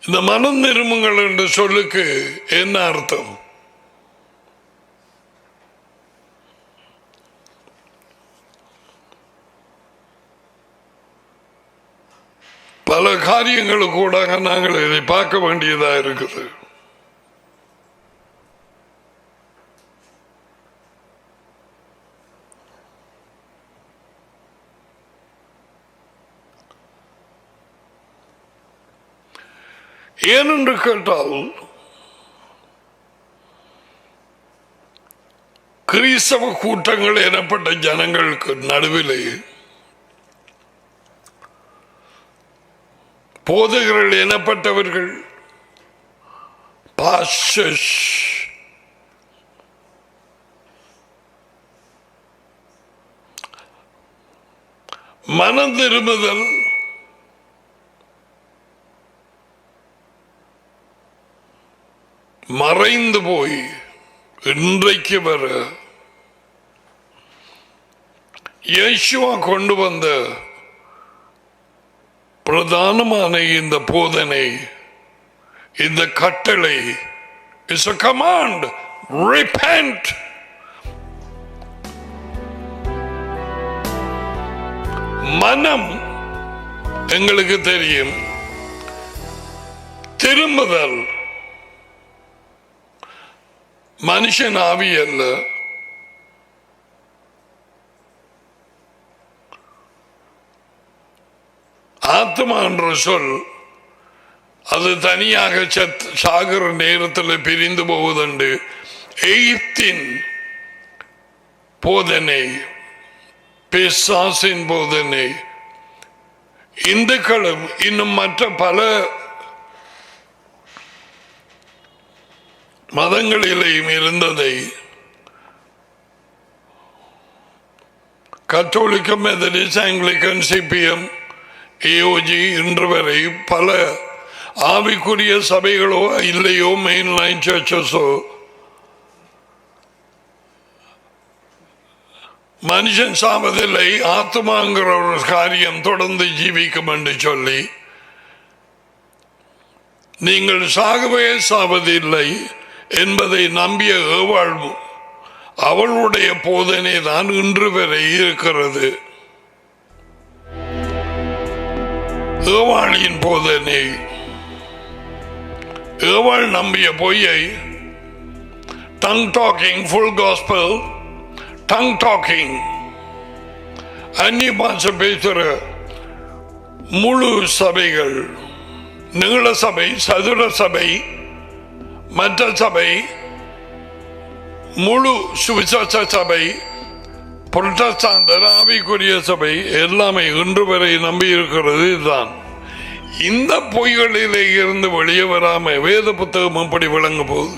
S1: இந்த மனம் திரும்புங்கள் என்ற சொல்லுக்கு என்ன அர்த்தம்? பல காரியங்களுக்கு கூட நாங்கள் இதை பார்க்க வேண்டியதா இருக்குது. ஏனென்று கேட்டால் கிறிஸ்தவ கூட்டங்கள் எனப்பட்ட ஜனங்களுக்கு நடுவிலே போதகர்கள் எனப்பட்டவர்கள் பாஸ்டர்ஸ் மனம் திரும்புதல் மறைந்து போய் இன்றைக்கு வர இயேசுவா கொண்டு வந்த பிரதானமான இந்த போதனை, இந்த கட்டளை is a command. Repent. மனம் எங்களுக்கு தெரியும், திரும்புதல் மனுஷன் ஆவி அல்ல. ஆத்மா என்ற சொல் அது தனியாக சாகிற நேரத்தில் பிரிந்து போவதுண்டு. எய்த்தின் போதனை, பிசாசின் போதனை, இந்துக்களும் இன்னும் மற்ற பல மதங்களிலேயும் இருந்ததை கத்தோலிக்க, மெத்தடிஸ்ட், ஆங்கிலிக்கன், சிபிஎம், ஏஓஜி இன்று வரை பல ஆவிக்குரிய சபைகளோ இல்லையோ மெயின் லைன் சர்ச்சஸோ மனுஷன் சாவதில்லை, ஆத்மாங்கிற ஒரு காரியம் தொடர்ந்து ஜீவிக்கும் என்று சொல்லி நீங்கள் சாகவே சாவதில்லை என்பதை நம்பிய ஏவாள் அவளுடைய போதனை தான் இன்று வரை இருக்கிறது. ஏவாளின் போதனை, ஏவாள் நம்பிய பொய்யை, tongue talking, full gospel, tongue talking, அந்நிய பாஷை பேசுகிற முழு சபைகள், நீள சபை, சதுர சபை, மற்ற சபை, முழு சுவிசேஷ சபை, புரட்டஸ்டாண்டர், ஆவிக்குரிய சபை எல்லாமே இன்று வரை நம்பி இருக்கிறது. இதுதான். இந்த பொய்களிலே இருந்து வெளியே வராம வேத புத்தகம் அப்படி விளங்க போகுது.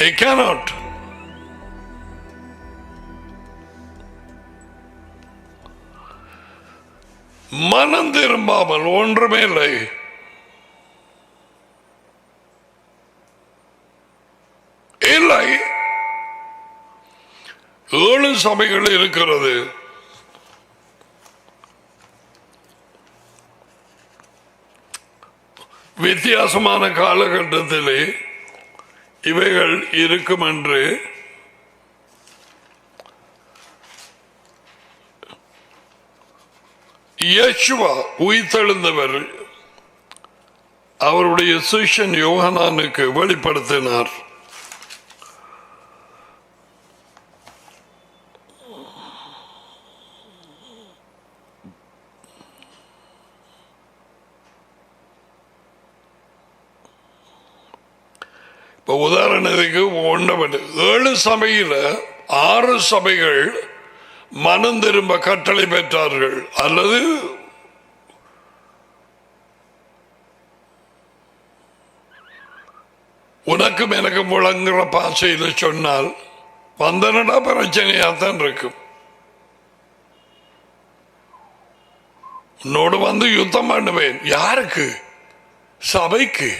S1: I cannot. மனம் திரும்பாமல் ஒன்றுமே இல்லை. இல்லை, 7 சபைகள் இருக்கிறது. வித்தியாசமான காலகட்டத்திலே இவைகள் இருக்கும் என்று இயேசுவா உயிர்த்தெழுந்தவர் அவருடைய சிஷ்யன் யோகனானுக்கு வெளிப்படுத்தினார். இப்போ உதாரணத்துக்கு 7 சபையில் 6 சபைகள் மனம் திரும்ப கட்டளை பெற்றார்கள். அல்லது உனக்கும் எனக்கும் விளங்குற பாசையில் சொன்னால் வந்தனடா பிரச்சனையாத்தான் இருக்கும். உன்னோடு வந்து யுத்தம் பண்ணுவேன். யாருக்கு? சபைக்கு.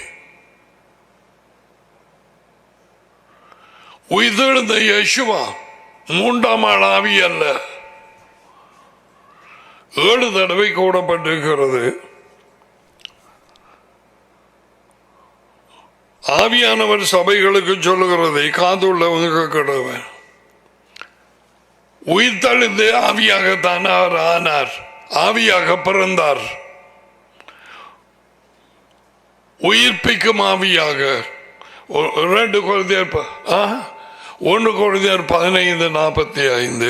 S1: உயிர்த்தெழுந்த இயேசுவா 3ஆம் ஆள் ஆவி அல்ல. 7 தடவை கூடப்பட்டிருக்கிறது. ஆவியானவர் சபைகளுக்கு சொல்லுகிறதை காதுள்ளவங்க கடவுள். உயிர்த்தெழுந்து ஆவியாகத்தான் அவர் ஆனார், ஆவியாக பிறந்தார். உயிர்ப்பிக்கும் ஆவியாக 2 கொரிந்தியர் 1 கொரிந்தியர் 15:45,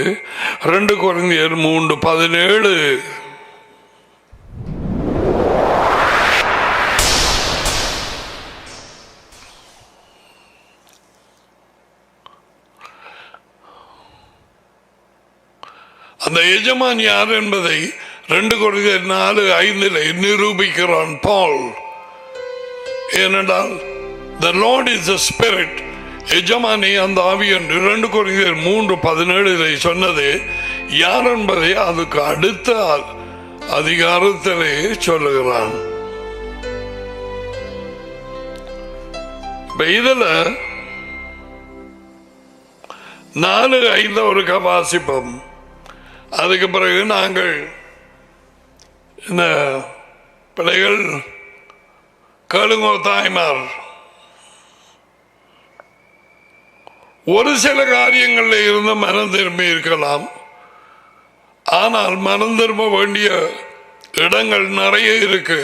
S1: 2 கொரிந்தியர் 3:17. அந்த எஜமான் யார் என்பதை 2 கொரிந்தியர் 4:5 நிரூபிக்கிறான் பால். ஏனென்றால் the Lord is the Spirit, எஜமானி அந்த ஆவி என்று 2 கொரிந்தியர் 3:17 சொன்னது யார் என்பதை அதுக்கு அடுத்த அதிகாரத்திலே சொல்லுகிறான். இதுல 4:5 ஒரு வாசிப்போம். அதுக்கு பிறகு நாங்கள் இந்த பிள்ளைகள் கேளுங்கோ தாய்மார், ஒரு சில காரியங்களில் இருந்து மனம் திரும்பி இருக்கலாம். ஆனால் மனம் திரும்ப வேண்டிய இடங்கள் நிறைய இருக்கு.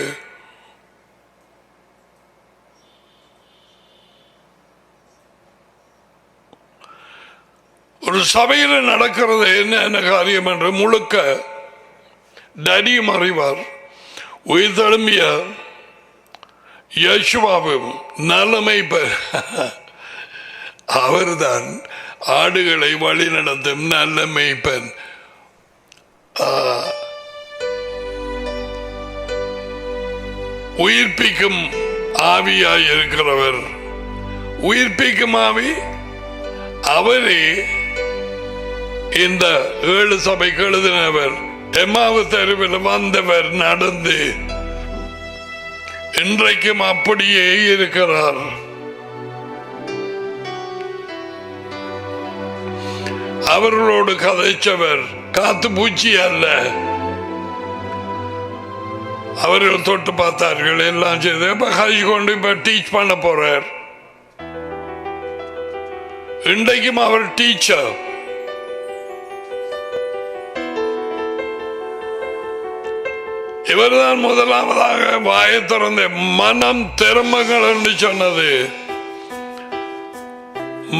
S1: ஒரு சபையில் நடக்கிறது என்ன காரியம் என்று முழுக்க டடியும் அறிவார். உயிர்த்தெழும்பிய இயேசுவாவும் நல்லமை அவர்தான் ஆடுகளை வழி நடத்தும் நல்ல மேய்ப்பன். உயிர்ப்பிக்கும் ஆவியாய் இருக்கிறவர். உயிர்ப்பிக்கும் ஆவி அவரே இந்த 7 சபைக்கு எழுதினவர். எம்மாவு தெருவில் வந்தவர், நடந்து இன்றைக்கும் அப்படியே இருக்கிறார். அவர்களோடு கதைச்சவர் காத்து பூச்சி அல்ல. அவர்கள் தொட்டு பார்த்தார்கள், எல்லாம் செய்து கை கொண்டு இப்ப டீச் பண்ண போறார். இன்றைக்கும் அவர் டீச்சர். இவர்தான் முதலாவதாக வாயை திறந்த மனம் திரும்புங்கள் என்று சொன்னது.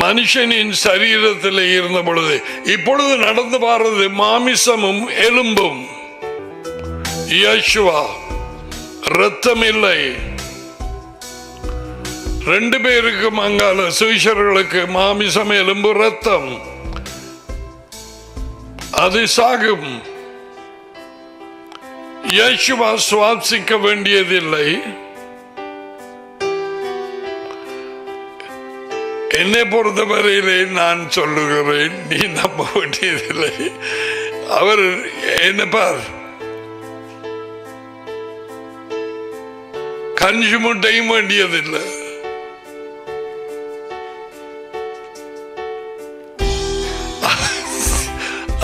S1: மனுஷனின் சரீரத்தில் இருந்த பொழுது இப்பொழுது நடந்து பாருது மாமிசமும் எலும்பும். யேசுவா இரத்தம் இல்லை. 2 பேருக்கும் அங்கால சுவிசர்களுக்கு மாமிசம் எலும்பு இரத்தம் அது சாகும். யேசுவா சுவாசிக்க வேண்டியதில்லை. என்னை பொறுத்தவரையிலே நான் சொல்லுகிறேன், நீ நம்ப வேண்டியதில்லை. அவர் என்ன பார், கஞ்சி முட்டையும் வேண்டியதில்லை.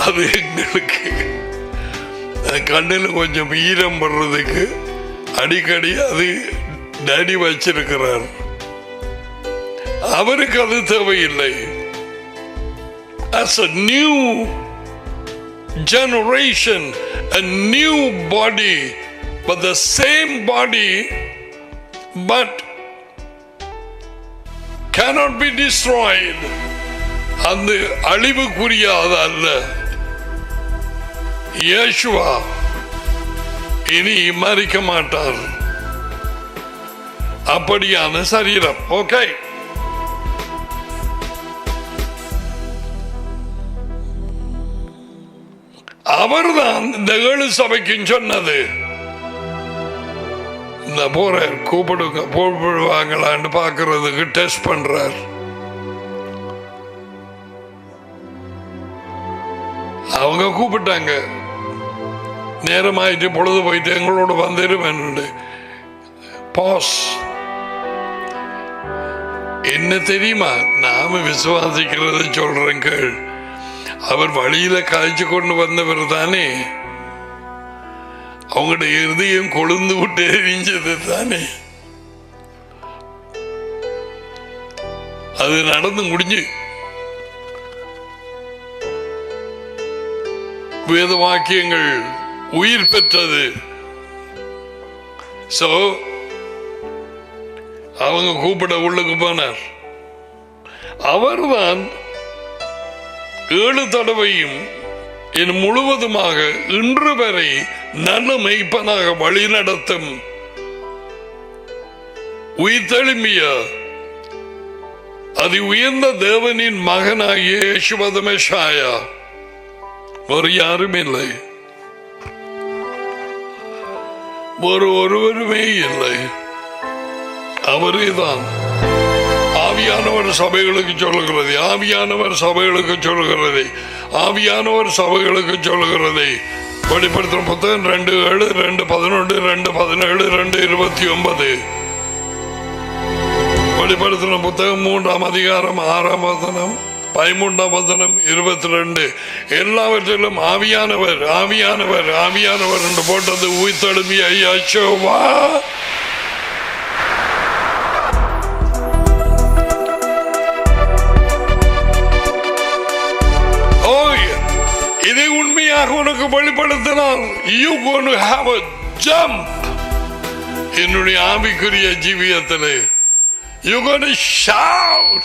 S1: அது எங்களுக்கு கண்ணில் கொஞ்சம் ஈரம் படுறதுக்கு அடிக்கடி அது டேடி வச்சிருக்கிறார். அவருக்கு அது தேவையில்லை. As a new generation, a new body, but the same body, but cannot be destroyed. அந்த அழிவுக்குரியாத அல்ல. யேசுவா இனி மரிக்க மாட்டார். அப்படியான சரீரம். ஓகே, அவர்தான் இந்த 7 சபைக்கும் சொன்னது. இந்த போற கூப்பிடுங்க, போடுவாங்களான்னு பாக்குறதுக்கு டெஸ்ட் பண்றார். அவங்க கூப்பிட்டாங்க, நேரமாயிட்டு பொழுது போயிட்டு எங்களோட வந்துருவேன். பாஸ் என்ன தெரியுமா, நாம விசுவாசிக்கிறத சொல்றேன் கேள். அவர் வழியில காய்ச்சி கொண்டு வந்தவர் தானே. அவங்களுடைய இருதயம் கொழுந்து விட்டு எரிஞ்சது தானே. அது நடந்து முடிஞ்சு வேத வாக்கியங்கள் உயிர் பெற்றது. சோ அவங்க கூப்பிட உள்ளுக்கு போனார். அவர்தான் 7 தடவையும் என் முழுவதுமாக இன்று வரை நல்ல மெய்ப்பனாக வழி நடத்தும் உயிர்த்தெழும்பிய அதி உயர்ந்த தேவனின் மகனாகிய யேசுவ மெஷாயா. வேறு யாரும் இல்லை, ஒருவருமே இல்லை. அவரேதான். ஆவியானவர் சபைகளுக்கு சொல்லுகிறது, ஆவியானவர் சபைகளுக்கு சொல்லுகிறது, ஆவியானவர் சபைகளுக்கு சொல்லுகிறது. வெளிப்படுத்தும் புத்தகம் 2:7, 2:11, 2:17, 2:29. வெளிப்படுத்தின புத்தகம் 3ஆம் அதிகாரம் 6ஆம் வசனம், 13ஆம் வசனம், 22. எல்லாவற்றிலும் ஆவியானவர் ஆவியானவர் ஆவியானவர் என்று போட்டது உயிர்த்தெழும்பிய யேசுவா. இதை உண்மையாக உனக்கு வெளிப்படுத்தினால் you going to have a jump. என்னுடைய ஆவிக்குரிய ஜீவியத்திலே you going to shout.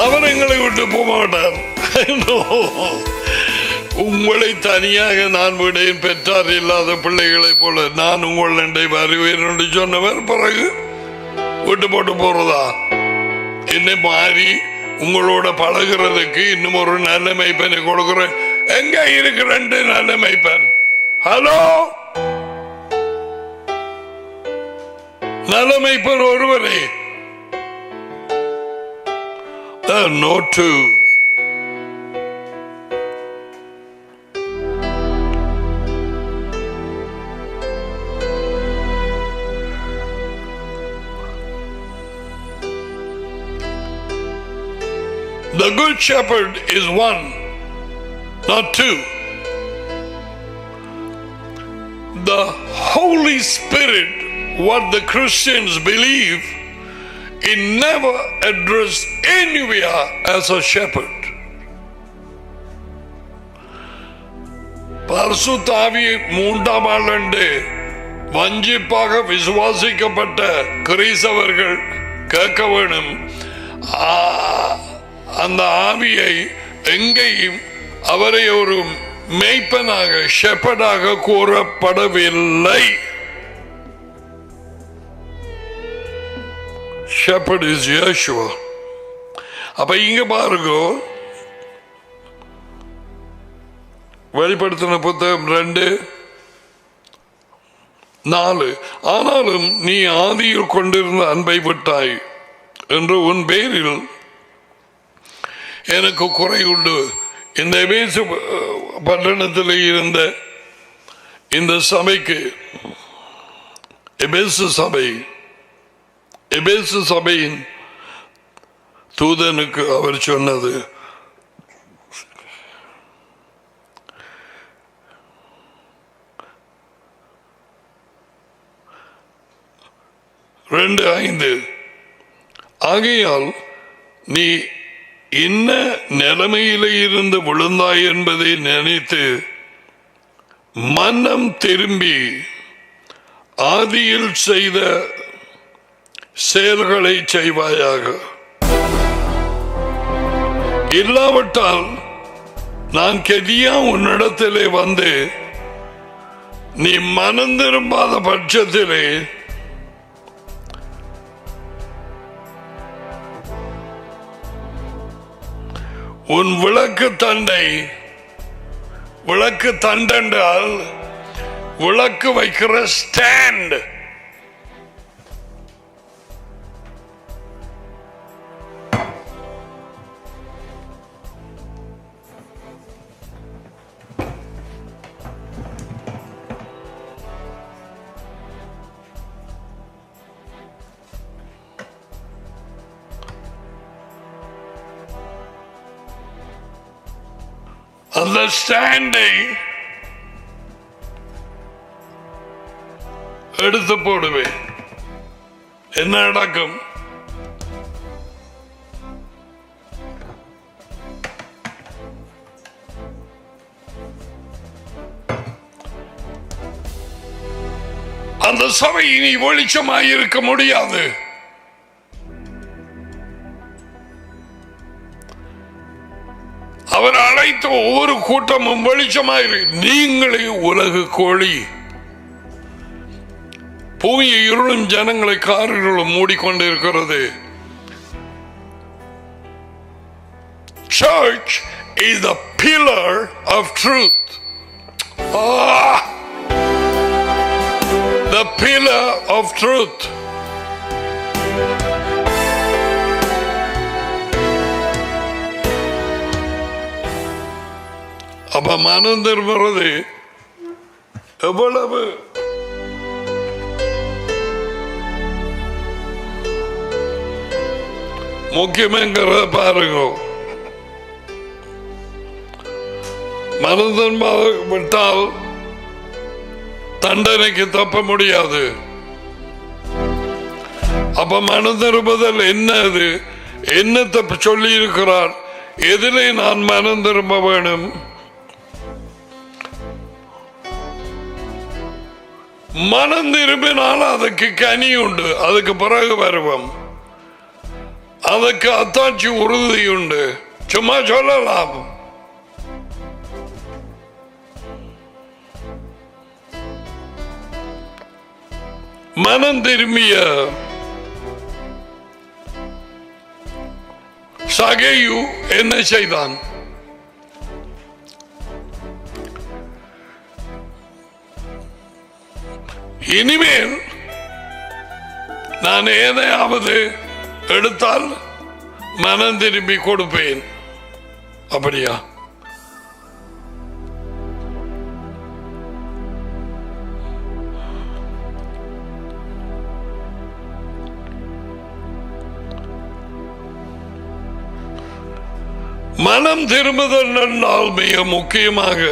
S1: அவர் எங்களை விட்டு போக மாட்டார். உங்களை தனியாக நான் விடையின் பெற்றார் இல்லாத பிள்ளைகளை போல நான் உங்களை வருவேன் என்று சொன்னவர் பிறகு விட்டு போட்டு போறதா? என்னை மாறி உங்களோட பழகிறதுக்கு இன்னும் ஒரு நல்ல மெய்ப்பனை கொடுக்கிறேன். எங்க இருக்கு ரெண்டு நல்ல மெய்ப்பன்? ஹலோ, நல்ல மெய்ப்பன் ஒருவரே. No two. The good shepherd is one, not two. The Holy Spirit, what the Christians believe, it never addressed anywhere as a shepherd. பரிசுத்த ஆவியை மூன்றாம் ஆள் என்று வஞ்சிப்பாக விசுவாசிக்கப்பட்ட கிறிஸ்தவர்கள் கேட்க வேணும். அந்த ஆவியை எங்கேயும் அவரை ஒரு மேய்ப்பனாக ஷெப்பர்டாக கூறப்படவில்லை. Shepherd is Yeshua. அப்ப இங்க பாருங்க, வெளிப்படுத்தின புத்தகம் 2:4. ஆனாலும் நீ ஆதியில் கொண்டிருந்த அன்பை விட்டாய் என்று உன் பேரில் எனக்கு குறை உண்டு. இந்த எபேசு பட்டணத்தில் இருந்த இந்த சபைக்கு, எபேசு சபையின் தூதனுக்கு அவர் சொன்னது, ரெண்டு 5, ஆகையால் நீ என்ன நிலைமையிலே இருந்து விழுந்தாய் என்பதை நினைத்து மனம் திரும்பி ஆதியில் செய்த செயல்களை செய்வாயாக. இல்லாவிட்டால் நான் கெதியா உன்னிடத்திலே வந்து நீ மனம் திரும்பாத பட்சத்திலே உன் விளக்கு தண்டென்றால் விளக்கு வைக்கிற ஸ்டாண்ட், அந்த ஸ்டாண்டை எடுத்து போடுவேன். என்ன நடக்கும்? அந்த சபை இனி வெளிச்சமாயிருக்க முடியாது. அவர் அழைத்த ஒவ்வொரு கூட்டமும் வெளிச்சமாயிரு. நீங்களே உலகு கோழி. பூமியை இருளும் ஜனங்களை காரிருளும் மூடிக்கொண்டிருக்கிறது. Church is the pillar of truth. The pillar of truth. அப்ப மனம் திரும்புறது எவ்வளவு முக்கியங்கிறத பாருங்க. மனம் விட்டால் தண்டனைக்கு தப்ப முடியாது. அப்ப மனம் திரும்புதல் என்னது? என்ன தப்பு சொல்லி இருக்கிறார்? எதிலே நான் மனம் திரும்ப வேணும்? மனம் திரும்பினால் அதுக்கு கனி உண்டு. அதுக்கு பிறகு வருவோம். அதுக்கு அத்தாட்சி உறுதி உண்டு. சும்மா சொல்லலாம். மனம் திரும்பிய சகேயு என்ன செய்தான்? இனிமேல் நான் எதையாவது எடுத்தால் மனம் திரும்பி கொடுப்பேன். அப்படியா? மனம் திரும்புதல் என்றால் மிக முக்கியமாக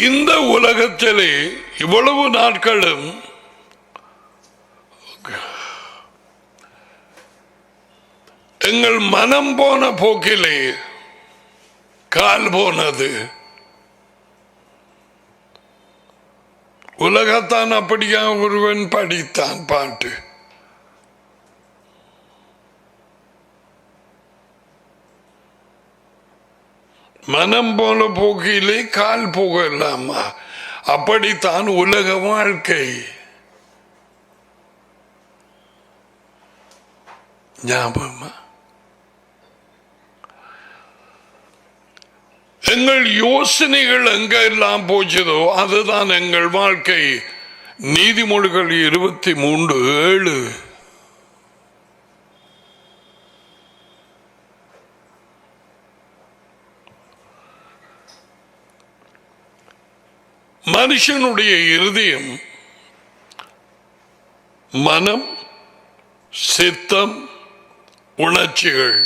S1: இந்த உலகத்திலே இவ்வளவு நாட்களும் எங்கள் மனம் போன போக்கிலே கால் போனது. உலகத்தான் அப்படியா ஒருவன் படித்தான் பாட்டு. மனம் போன போக்கிலே கால் போகலாமா? அப்படித்தான் உலக வாழ்க்கை. ஞாபகமா? எங்கள் யோசனைகள் எங்கெல்லாம் போச்சதோ அதுதான் எங்கள் வாழ்க்கை. நீதிமொழிகள் 23:7. மனுஷனுடைய இருதயம் மனம், சித்தம், உணர்ச்சிகள்.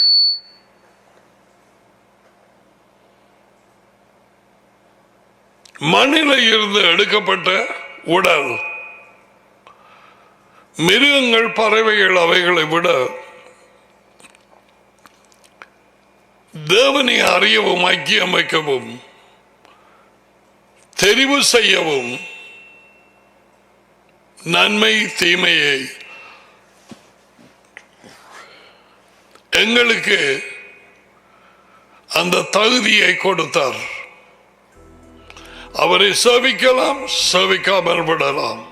S1: மண்ணில் இருந்து எடுக்கப்பட்ட உடல். மிருகங்கள், பறவைகள் அவைகளை விட தேவனை அறியவும் ஐக்கியமைக்கவும் தெரிவு செய்யவும் நன்மை தீமையை எங்களுக்கு அந்த தகுதியை கொடுத்தார். அவரை சேவிக்கலாம், சேவிக்காமல் விடலாம்.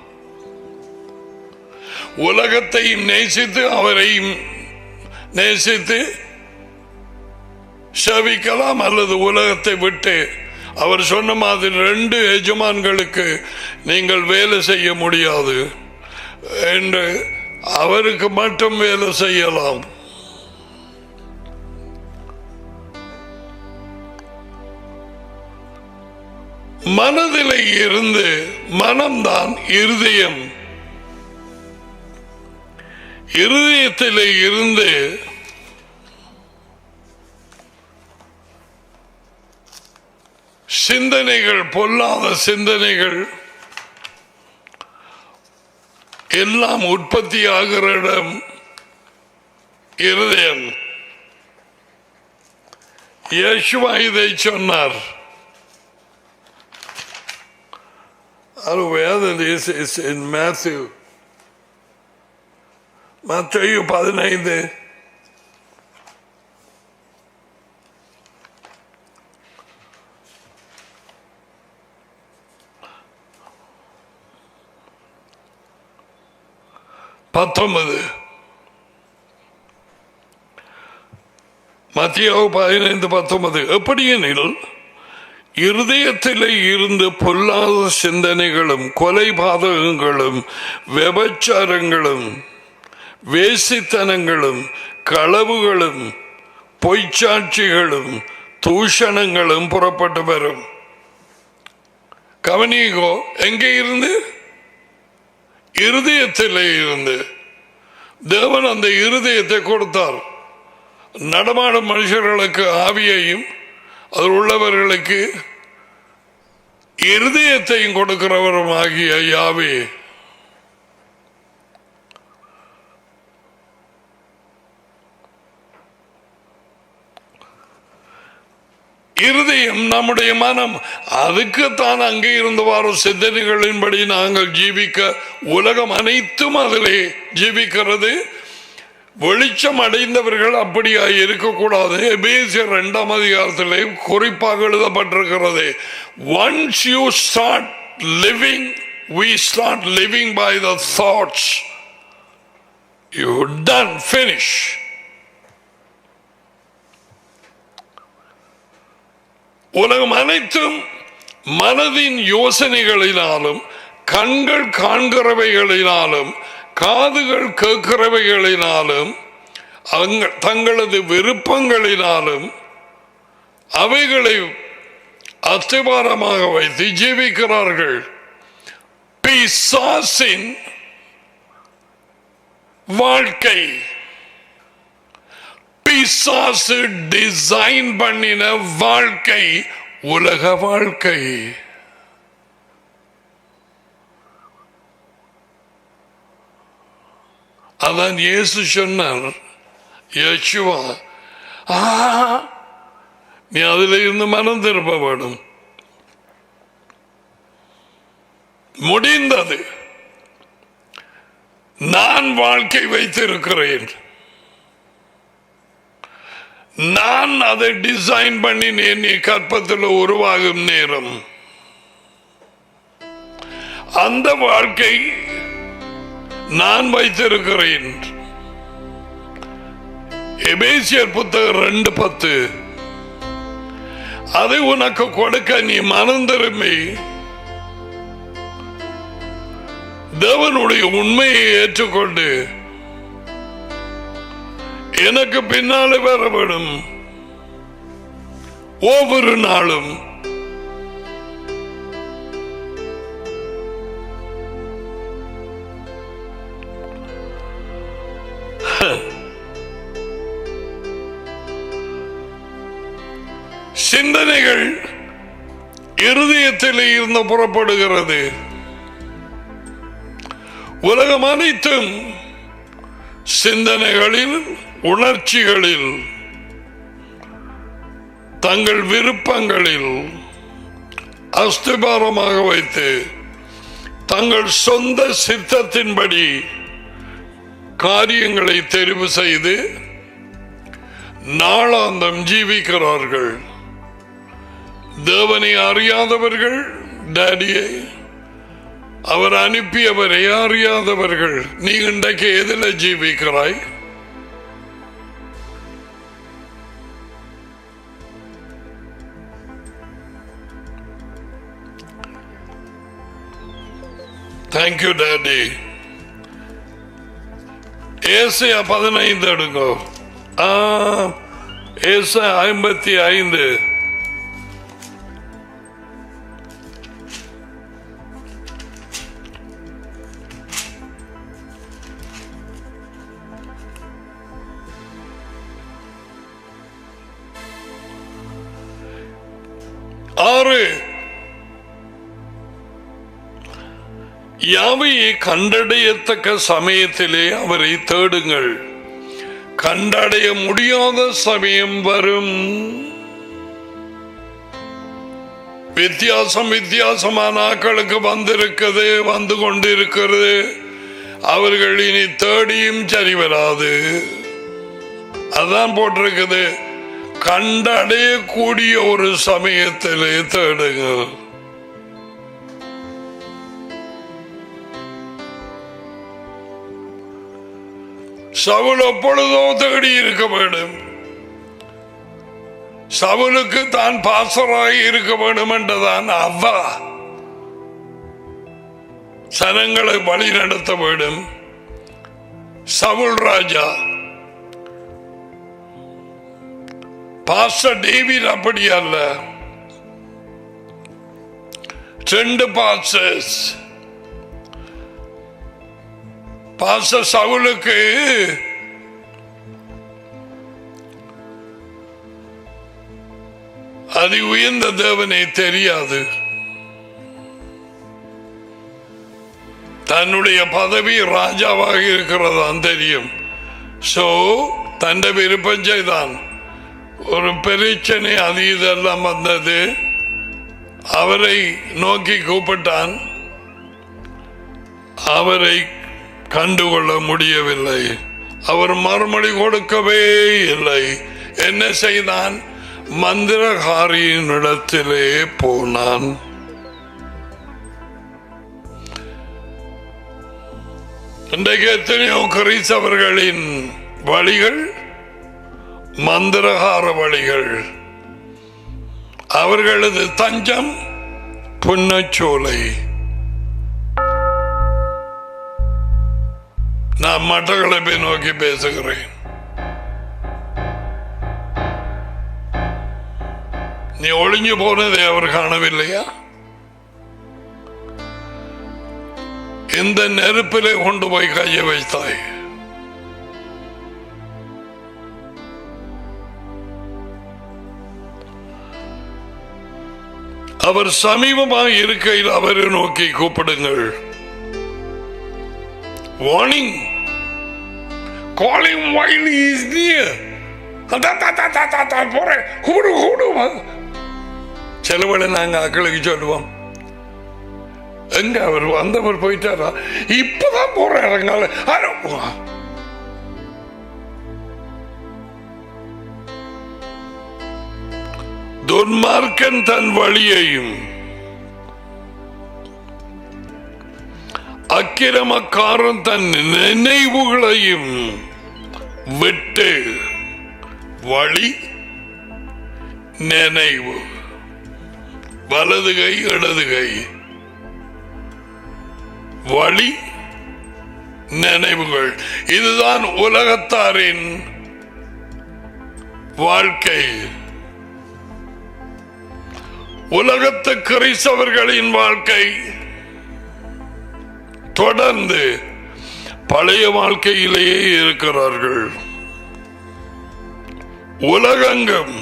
S1: உலகத்தையும் நேசித்து அவரையும் நேசித்து சேவிக்கலாம், அல்லது உலகத்தை விட்டு அவர் சொன்ன மாதிரி 2 எஜமான்களுக்கு நீங்கள் வேலை செய்ய முடியாது என்று அவருக்கு மட்டும் வேலை செய்யலாம். மனதிலே இருந்து, மனம்தான் இருதயம், இருதயத்திலே இருந்து சிந்தனைகள், பொல்லாத சிந்தனைகள் எல்லாம் உற்பத்தி ஆகிற இடம் இருதயம். இயேசுவா இதை சொன்னார். Where this is in Matthew 15. மத்தேயு 15:19. எப்படியெனில் இருதயத்திலே இருந்து பொல்லாத சிந்தனைகளும், கொலைபாதகங்களும், விபச்சாரங்களும், வேசித்தனங்களும், களவுகளும், பொய்ச்சாட்சிகளும், தூஷணங்களும் புறப்பட்டு வரும். கவனிங்கோ, எங்கே இருந்து? இருதயத்திலே இருந்து. தேவன் அந்த இருதயத்தை கொடுத்தார். நடமாடும் மனுஷர்களுக்கு ஆவியையும் அதில் உள்ளவர்களுக்கு இருதயத்தையும் கொடுக்கிறவரும் ஆகிய யாவே. இருதயம் நம்முடைய மனம். அதுக்குத்தான் அங்கே இருந்து வரும் சிந்தனைகளின்படி நாங்கள் ஜீவிக்க, உலகம் அனைத்தும் அதிலே ஜீவிக்கிறது. வெளிச்சம் அடைந்தவர்கள் அப்படியா இருக்கக்கூடாது. எபேசியர் 2ஆம் அதிகாரத்திலே குறிப்பாக எழுதப்பட்டிருக்கிறது. Once you start living we start living by the thoughts. You done, finish. உலகம் அனைத்தும் மனதின் யோசனைகளினாலும் கண்கள் காண்கிறவைகளினாலும் காதுகள் கேட்கிறவைகளினாலும் தங்களது விருப்பங்களினாலும் அவைகளை அஸ்திபாரமாக வைத்து ஜீவிக்கிறார்கள். பிசாசின் வாழ்க்கை, பிசாசு டிசைன் பண்ணின வாழ்க்கை உலக வாழ்க்கை. அதான் இயேசு சொன்னார், யேசுவா நீ அதில் இருந்து மனம் திரும்ப வேண்டும், முடிந்தது, நான் வாழ்க்கை வைத்திருக்கிறேன், நான் அதை டிசைன் பண்ணினேன். நீ கற்பத்தில் உருவாகும் நேரம் அந்த வாழ்க்கை நான் வைத்திருக்கிறேன். எபேசியர் புத்தகம் 2:10 அதை உனக்கு கொடுக்க நீ மனம் திரும்பி தேவனுடைய உண்மையை ஏற்றுக்கொண்டு எனக்கு பின்னாலே வர வேண்டும். ஒவ்வொரு நாளும் சிந்தனைகள் இருதயத்தில் இருந்து புறப்படுகிறது. உலகம் அனைத்தும் சிந்தனைகளில், உணர்ச்சிகளில், தங்கள் விருப்பங்களில் அஸ்திபாரமாக வைத்து தங்கள் சொந்த சித்தத்தின்படி காரியங்களை தெரிவு செய்து நாளாந்தம் ஜீவிக்கிறார்கள். தேவனை அறியாதவர்கள், டாடியை அவர் அனுப்பியவரை அறியாதவர்கள். நீ இன்றைக்கு எதில் ஜீவிக்கிறாய்? Thank you daddy. ஏசாயா 15 எடுங்க. ஏசாயா 55. யாவையை கண்டடையத்தக்க சமயத்திலே அவரை தேடுங்கள். கண்டடைய முடியாத சமயம் வரும். வித்தியாசமான ஆட்களுக்கு வந்திருக்கிறது, வந்து கொண்டிருக்கிறது. அவர்கள் இனி தேடியும் சரி வராது. அதான் போட்டிருக்குது, கண்டடையக்கூடிய ஒரு சமயத்திலே தேடுங்கள். சவுல் எப்பொழுதோ தேடி இருக்க வேண்டும். சவுலுக்கு தான் பாசராகி இருக்க வேண்டும் என்றுதான் அவ்வா சனங்களை வழி நடத்த வேண்டும். சவுல் ராஜா, பாஸ்டர் டேவிட் அப்படி அல்ல. 2 பாஸ்டர்ஸ். பாஸ்டர் சவுலுக்கு அது உயர்ந்த தேவனை தெரியாது. தன்னுடைய பதவி ராஜாவாக இருக்கிறதான் தெரியும். சோ தன்னை விருப்பம் செய்தான். ஒரு பிரச்சனை அது இதெல்லாம் வந்தது. அவரை நோக்கி கூப்பிட்டான். அவரை கண்டுகொள்ள முடியவில்லை. அவர் மறுமொழி கொடுக்கவே இல்லை. என்ன செய்தான்? மந்திரகாரியின் இடத்திலே போனான். இன்றைக்கு எத்தனையோ கிறிஸ்தவர்களின் வழிகள் மந்திரகார வழிகள். அவர்களது தஞ்சம் புன்னச்சோலை. நான் மட்டக்களப்பை நோக்கி பேசுகிறேன். நீ ஒளிஞ்சு போனதை அவர் காணவில்லையா? இந்த நெருப்பிலே கொண்டு போய் கையை வைத்தாய். அவர் சமீபமாக இருக்கையில் அவரை நோக்கி கூப்பிடுங்கள். Warning, calling while he is near. செலவழி நாங்க அக்களுக்கு சொல்லுவோம், எங்க அவர் வந்தவர் போயிட்டாரா, இப்பதான் போற இடங்கால துன்மார்க்கன் தன் வழியையும் அக்கிரமக்காரன் தன் நினைவுகளையும் விட்டு, வழி நினைவு, வலதுகை இடதுகை, வழி நினைவுகள். இதுதான் உலகத்தாரின் வாழ்க்கை. உலகத்து கிறிஸ்தவர்களின் வாழ்க்கை தொடர்ந்து பழைய வாழ்க்கையிலேயே இருக்கிறார்கள். உலகெங்கும்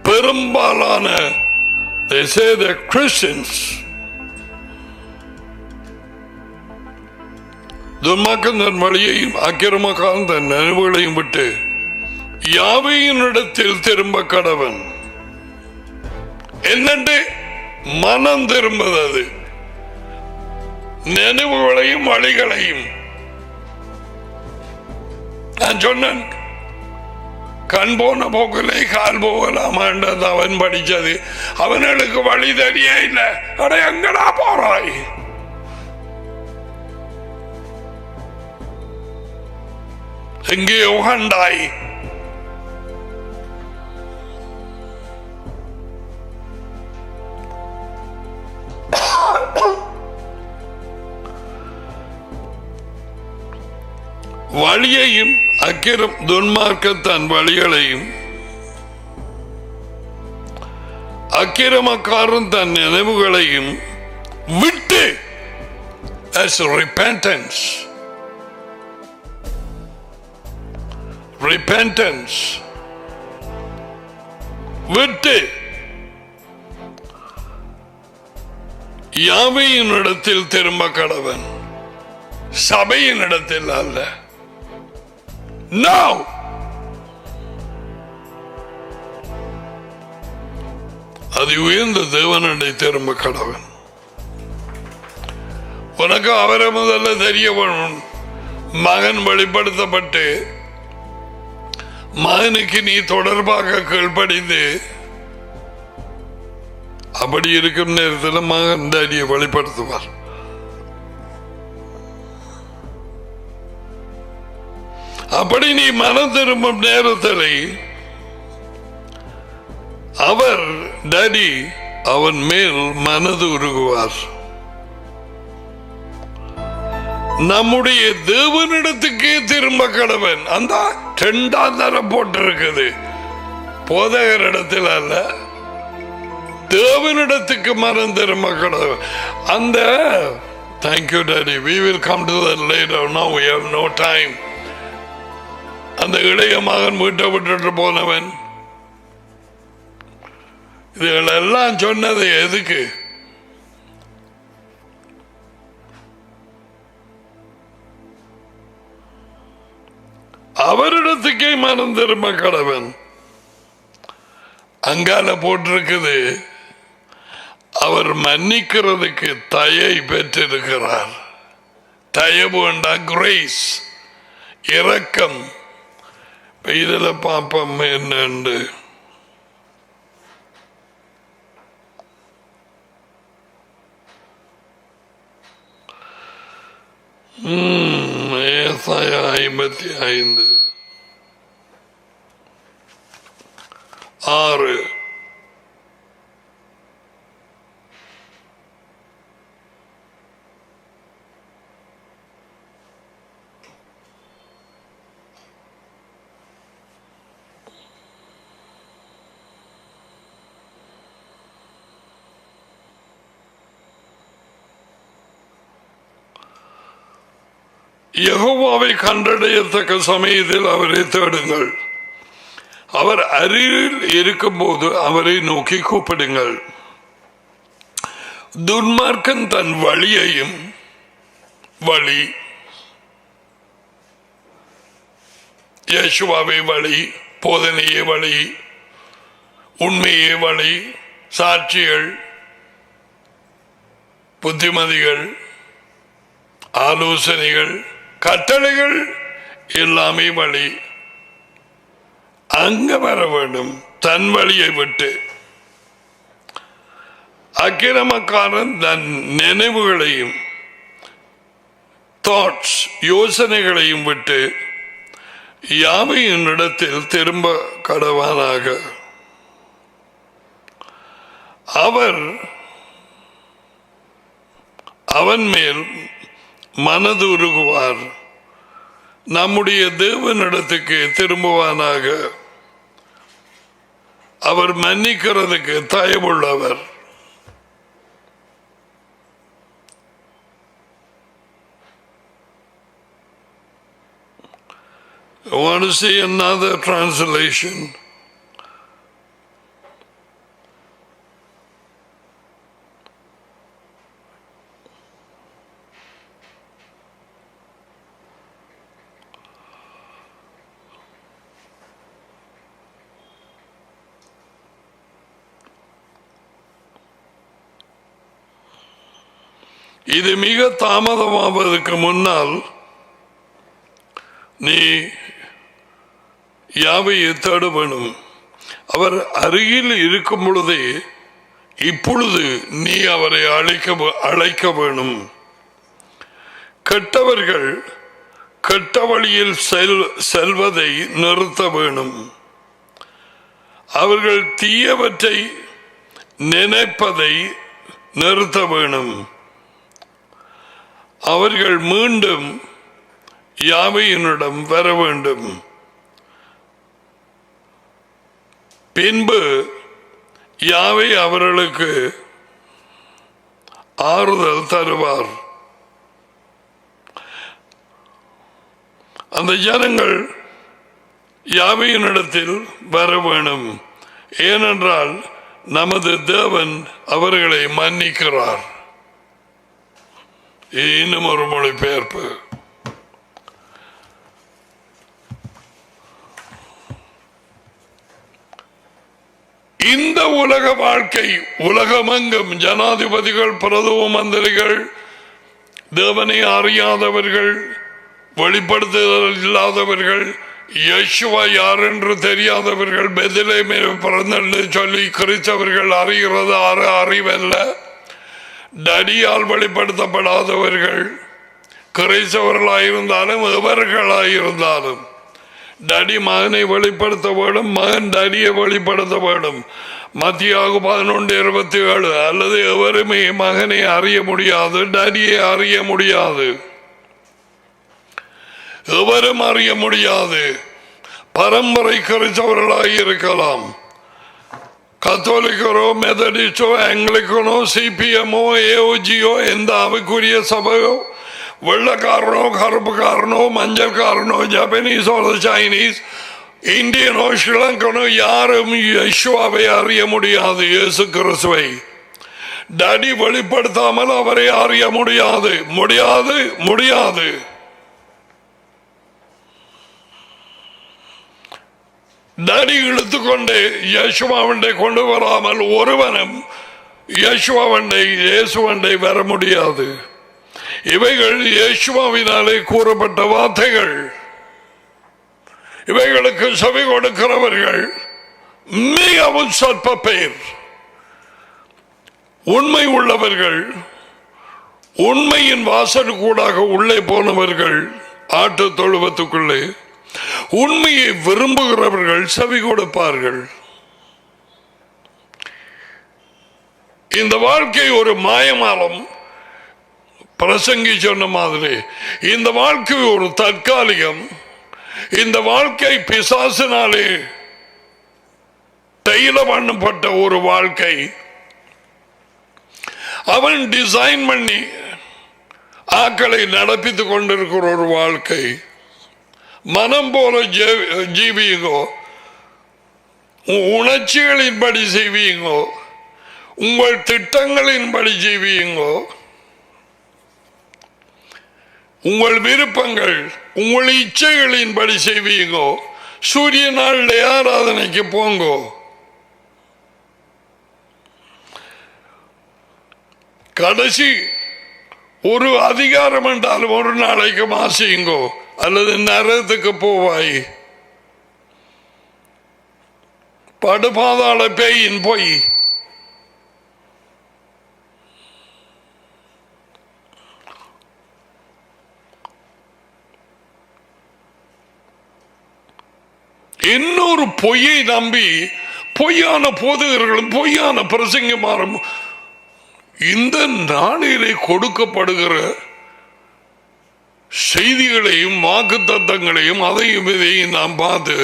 S1: பெரும்பாலான they say they're Christians. துன்மார்க்கன் தன் வழியையும் அக்கிரமக்காரன் தன் நினைவுகளையும் விட்டு யாவையின் இடத்தில் திரும்ப கடவன். என்னண்டு மனம் திரும்புவது, நினைவுகளையும் வழிகளையும். நான் சொன்னேன், கண் போன போக்கிலே கால் போகலாமான்றது அவன் படிச்சது. அவனுக்கு வழி தெரிய இல்லை. அட எங்கடா போறாய்? எங்கேயோ கண்டாய். வழியையும் அக்கிரம் துன்மார்க்கத்தான் வழிகளையும் அக்கிரமக்காரன் தன் நினைவுகளையும் விட்டு, as repentance, repentance விட்டு யாவையின் இடத்தில் திரும்ப கடவன். சபையின் இடத்தில் அல்ல. No. அது உயர்ந்த தேவனடை திரும்ப கடவன். உனக்கு அவரை முதல்ல தெரிய வேணும். மகன் வெளிப்படுத்தப்பட்டு மகனுக்கு நீ தொடர்பாக கீழ்ப்படிந்து, அப்படி இருக்கும் நேரத்தில் மகன் டேடியை வெளிப்படுத்துவார். அப்படி நீ மனம் திரும்பும் நேரத்தில் அவர் டேடி அவன் மேல் மனது உருகுவார். நம்முடைய தேவனிடத்துக்கே திரும்ப கடவன். அந்த 2ஆம் தரம் போட்டிருக்குது. போதகர் இடத்தில் அல்ல, தேவனிடத்துக்கு மனம் திரும்ப கடவன். அந்த thank you daddy, we will come to that later. Now we have no time. அந்த இளைய மகன் வீட்டை விட்டுட்டு போனவன், இதுகளெல்லாம் சொன்னது எதுக்கு? அவரிடத்துக்கே மனம் திரும்ப கடவன். அங்கால போட்டிருக்குது, அவர் மன்னிக்கிறதுக்கு தயை பெற்றிருக்கிறார். தயவு வேண்டா, கிரேஸ், இரக்கம். இதுல பாப்பம் என்னண்டு ஏசாயா 55 6. யெகோவாவை கண்டடையத்தக்க சமயத்தில் அவரை தேடுங்கள். அவர் அருகில் இருக்கும்போது அவரை நோக்கி கூப்பிடுங்கள். துன்மார்க்கன் தன் வழியையும் வழி யேசுவாவை வழி, போதனையே வழி, உண்மையே வழி, சாட்சிகள், புத்திமதிகள், ஆலோசனைகள், கட்டளைகள் எல்லாமே வழி. அங்க வர வேண்டும். தன் வழியை விட்டு அக்கிரமக்காரன் தன் நினைவுகளையும் தாட்ஸ் யோசனைகளையும் விட்டு யாவையின் இடத்தில் திரும்ப கடவானாக. அவர் அவன் மேல் மனதுருகுவார். நம்முடைய தேவனிடத்துக்கு திரும்புவானாக. அவர் மன்னிக்கிறதுக்கு தயவுள்ளவர். I want to see another translation. இது மிக தாமதமாவதற்கு முன்னால் நீ யாவையை தேட வேணும். அவர் அருகில் இருக்கும் பொழுதே இப்பொழுது நீ அவரை அழைக்க வேணும். கெட்டவர்கள் கெட்ட வழியில் செல்வதை நிறுத்த வேணும். அவர்கள் தீயவற்றை நினைப்பதை நிறுத்த வேணும். அவர்கள் மீண்டும் யாவையினிடம் வர வேண்டும். பின்பு யாவை அவர்களுக்கு ஆறுதல் தருவார். அந்த ஜனங்கள் யாவையினிடத்தில் வர வேணும். ஏனென்றால் நமது தேவன் அவர்களை மன்னிக்கிறார். இன்னும் ஒரு மொழிபெயர்ப்பு. இந்த உலக வாழ்க்கை, உலகமெங்கும் ஜனாதிபதிகள், பிரதம மந்திரிகள், தேவனை அறியாதவர்கள், வெளிப்படுத்துதல் இல்லாதவர்கள், யேசுவா யார் என்று தெரியாதவர்கள், பெத்லகேமில் பிறந்தென்று சொல்லி கிறிஸ்தவர்கள் அறிகிறது அறிவல்ல, டடியால் வெளிப்படுத்தப்படாதவர்கள், கிறிஸ்தவர்களாயிருந்தாலும் எவர்களாயிருந்தாலும் டடி மகனை வெளிப்படுத்த வேண்டும், மகன் டடியை வெளிப்படுத்த வேண்டும். மத்தியாக 11:27. அல்லது எவருமே மகனை அறிய முடியாது, டடியை அறிய முடியாது, எவரும் அறிய முடியாது. பரம்பரை கிறிஸ்தவர்களாக இருக்கலாம், கத்தோலிக்கரோ, மெதடிஸ்டோ, ஆங்கிலிக்கனோ, சிபிஎம்மோ, ஏஓஜியோ, எந்த அவைக்குரிய சபையோ, வெள்ளக்காரனோ, கருப்புக்காரனோ, மஞ்சள்காரனோ, ஜப்பனீஸோ, சைனீஸ், இந்தியனோ, ஸ்ரீலங்கனோ, யாரும் யேசுவை அறிய முடியாது. இயேசு கிறிஸ்துவை டடி வெளிப்படுத்தாமல் அவரை அறிய முடியாது, முடியாது, முடியாது. டடி இழுத்துக்கொண்டு யேசுவாவண்டை கொண்டு வராமல் ஒருவனும் யேசுவாவண்டை இயேசுவண்டை வர முடியாது. இவைகள் யேசுவாவினாலே கூறப்பட்ட வார்த்தைகள். இவைகளுக்கு செவி கொடுக்கிறவர்கள் மிகவும் சொற்ப பேர். உண்மை உள்ளவர்கள், உண்மையின் வாசல் கூடாக உள்ளே போனவர்கள் ஆட்டு தொழுவத்துக்குள்ளே. உண்மையை விரும்புகிறவர்கள் செவி கொடுப்பார்கள். இந்த வாழ்க்கை ஒரு மாயமாலம். பிரசங்கி சொன்ன மாதிரி இந்த வாழ்க்கை ஒரு தற்காலிகம். இந்த வாழ்க்கை பிசாசினாலே தைல பண்ணப்பட்ட ஒரு வாழ்க்கை. அவன் டிசைன் பண்ணி ஆக்களை நடப்பித்துக் கொண்டிருக்கிற ஒரு வாழ்க்கை. மனம் போல ஜீவியுங்கோ, உணர்ச்சிகளின்படி செய்வீங்கோ, உங்கள் திட்டங்களின்படி ஜீவியுங்கோ, உங்கள் விருப்பங்கள் உங்கள் இச்சைகளின்படி செய்வீங்கோ. சூரிய நாளில் ஆராதனைக்கு போங்கோ. கடைசி ஒரு அதிகாரம் என்றாலும் ஒரு நாளைக்கு மாசியுங்கோ, அல்லது நரகத்துக்கு போவாய். படுபாதாள பேயின் போய் இன்னொரு பொய்யை நம்பி பொய்யான போதகர்களும் பொய்யான பிரசங்கமாறும் இந்த நாளிலே கொடுக்கப்படுகிற செய்திகளையும் வாக்கு தத்தங்களையும் அதையும் இதையும் நாம் பார்த்து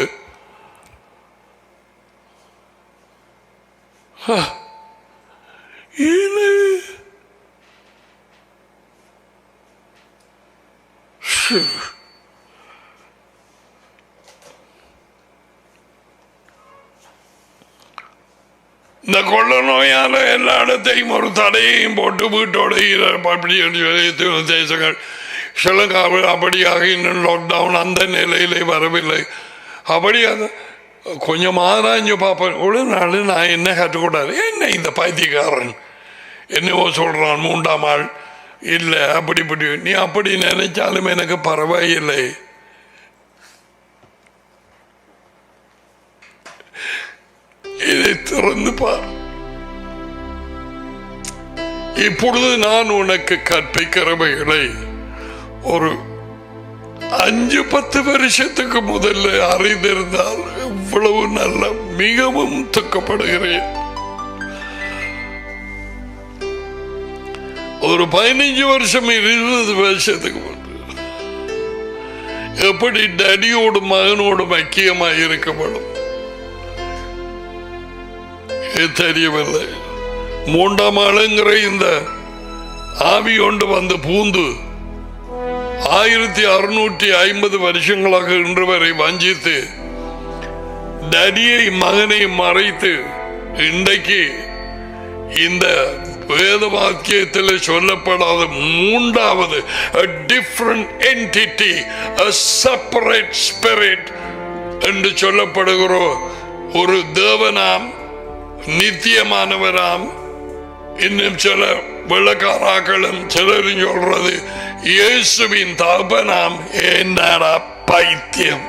S1: இந்த கொள்ள நோயால எல்லா இடத்தையும் ஒரு தடையையும் போட்டு வீட்டோட தேசங்கள் ஸ்ரீலங்கா அப்படியாக இன்னும் லாக்டவுன் அந்த நிலையிலே வரவில்லை. அப்படியாக கொஞ்சம் ஆராய்ஞ்சு பார்ப்பேன். ஒரு நாள் நான் என்ன கற்றுக்கூடாது, என்ன இந்த பைத்தியக்காரன் என்னவோ சொல்றான், 3ஆம் ஆள் இல்லை அப்படி இப்படி. நீ அப்படி நினைச்சாலும் எனக்கு பரவாயில்லை. இதை திறந்து பார். இப்பொழுது நான் உனக்கு கற்பிக்கிறவைகளை ஒரு 5-10 வருஷத்துக்கு முதல்ல அறிந்திருந்தால் இவ்வளவு நல்ல மிகவும் துக்கப்படுகிறேன். ஒரு 15 வருஷம் 20 வருஷத்துக்கு முன்பு எப்படி டடியோடு மகனோடு ஐக்கியமாக இருக்கப்படும் தெரியவில்லை. 3ஆம் ஆளுங்கிற இந்த ஆவி கொண்டு வந்து பூந்து 1650 வருஷங்களாக இன்று வரை வஞ்சித்து டடியை மகனை மறைத்து இன்றைக்கு இந்த வேத வாக்கியத்தில் சொல்லப்படாத 3வது a different entity, a separate spirit என்று சொல்லப்படுகிற ஒரு தேவனாம் நித்தியமானவராம். இன்னும் சில விளக்காராக்களும் சிலரும் சொல்றது இயேசுவின் தகப்பனாம். என்னடா பைத்தியம்!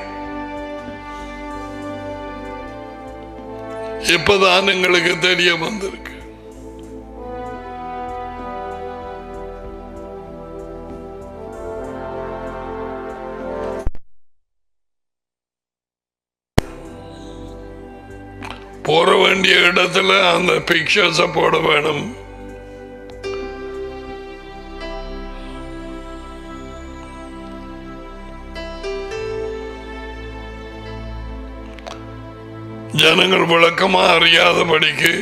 S1: இப்பதான் எங்களுக்கு தெரிய வந்திருக்கு. போற வேண்டிய இடத்துல அந்த பிக்சர்ஸ போட வேணும். ஜனங்கள் விளக்கமா அறியாதபடிக்கு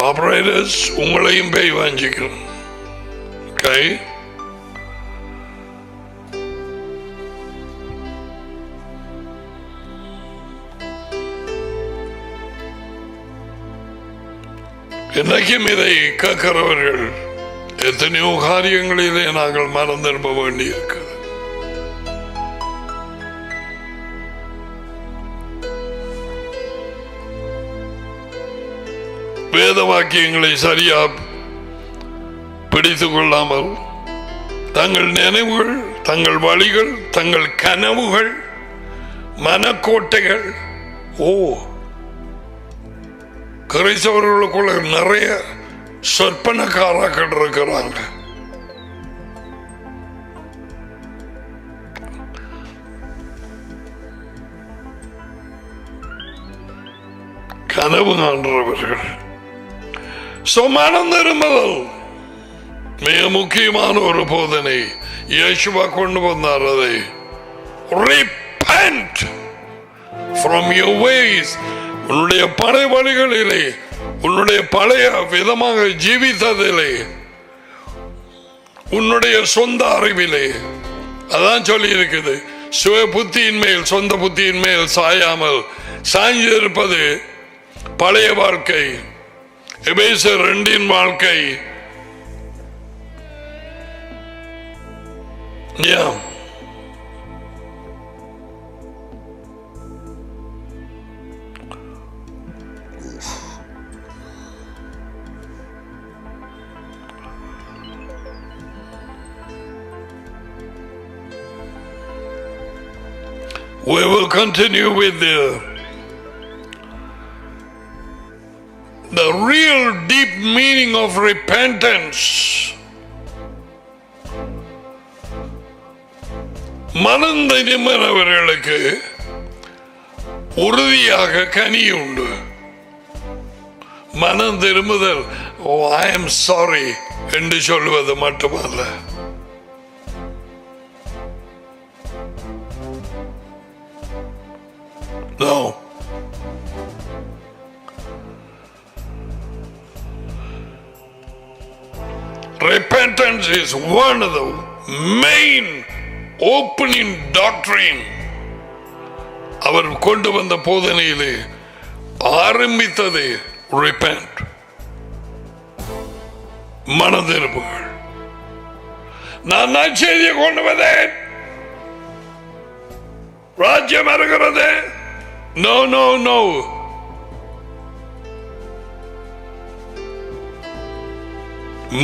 S1: ஆபரேட்டர்ஸ் உங்களையும் போய் வாங்கிக்கிறோம். ஓகே, என்னைக்கும் இதை கேட்கிறவர்கள் எத்தனையோ காரியங்களிலே நாங்கள் மறந்திருப்ப வேண்டியிருக்கு. வேத வாக்கியங்களை சரியா பிடித்துக் கொள்ளாமல் தங்கள் நினைவுகள், தங்கள் வழிகள், தங்கள் கனவுகள், மனக்கோட்டைகள், கிறிஸ்தவர்களுக்குள்ள நிறைய சொற்பனக்காரர்கள் இருக்கிறாங்க. கனவு காண்றவர்கள். மனம் திரும்புதல் மிக முக்கியமான ஒரு போதனை இயேசுவா கொண்டு வந்தார். அதை repent from your ways, உன்னுடைய பழைய வழிகளிலே, உன்னுடைய பழைய விதமாக ஜீவித்ததிலே, உன்னுடைய சொந்த அறிவிலே. அதான் சொல்லி இருக்குது, சுய புத்தியின் மேல் சொந்த புத்தியின் மேல் சாயாமல் சாய்ந்திருப்பது பழைய வாழ்க்கை. எபேசியர் 2 வாழ்க்கை. We will continue with the real deep meaning of repentance. மனம் திரும்பினவர்களுக்கு உறுதியாக கனி உண்டு. மனம் திரும்புதல் I am sorry என்று சொல்வது மட்டுமல்ல, no. Repentance is one of the main opening doctrine. அவர் கொண்டு வந்த போதனையிலே ஆரம்பித்தது repent, மனதிருப்புகள். நான் நற்செய்தியை கொண்டு வந்தேன், ராஜ்யம் வருகிறது. No, no, no.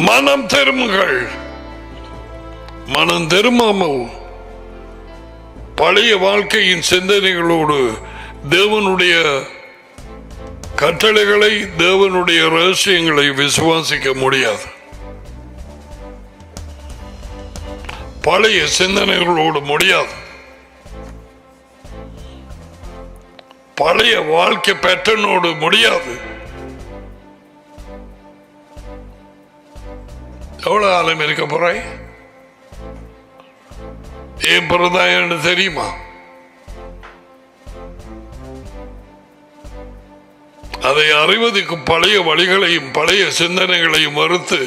S1: மனம் திரும்புங்கள். மனம் திரும்பாமல் பழைய வாழ்க்கையின் சிந்தனைகளோடு தேவனுடைய கட்டளைகளை, தேவனுடைய ரகசியங்களை விசுவாசிக்க முடியாது. பழைய சிந்தனைகளோடு முடியாது. பழைய வாழ்க்கை பேட்டர்னோடு முடியாது. எவ்வளவு காலம் இருக்க போறாய்? ஏன் பிறந்தாய் தெரியுமா? அதை அறிவதற்கு பழைய வழிகளையும் பழைய சிந்தனைகளையும் மறுத்து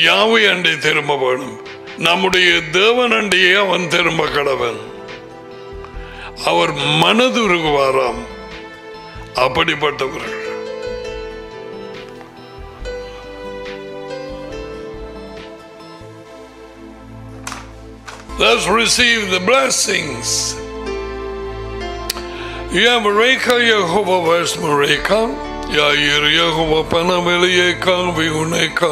S1: யாவை அண்டை திரும்ப வேணும். நம்முடைய தேவன் அண்டையே அவன் திரும்ப கடவன். அவர் மனதுருகுவாராம். அப்படிப்பட்டவர்கள். Let's receive the blessings. Ya Mareka Yehovah Vas Mareka, Ya Yehovah Panaveliyeka Viuneka,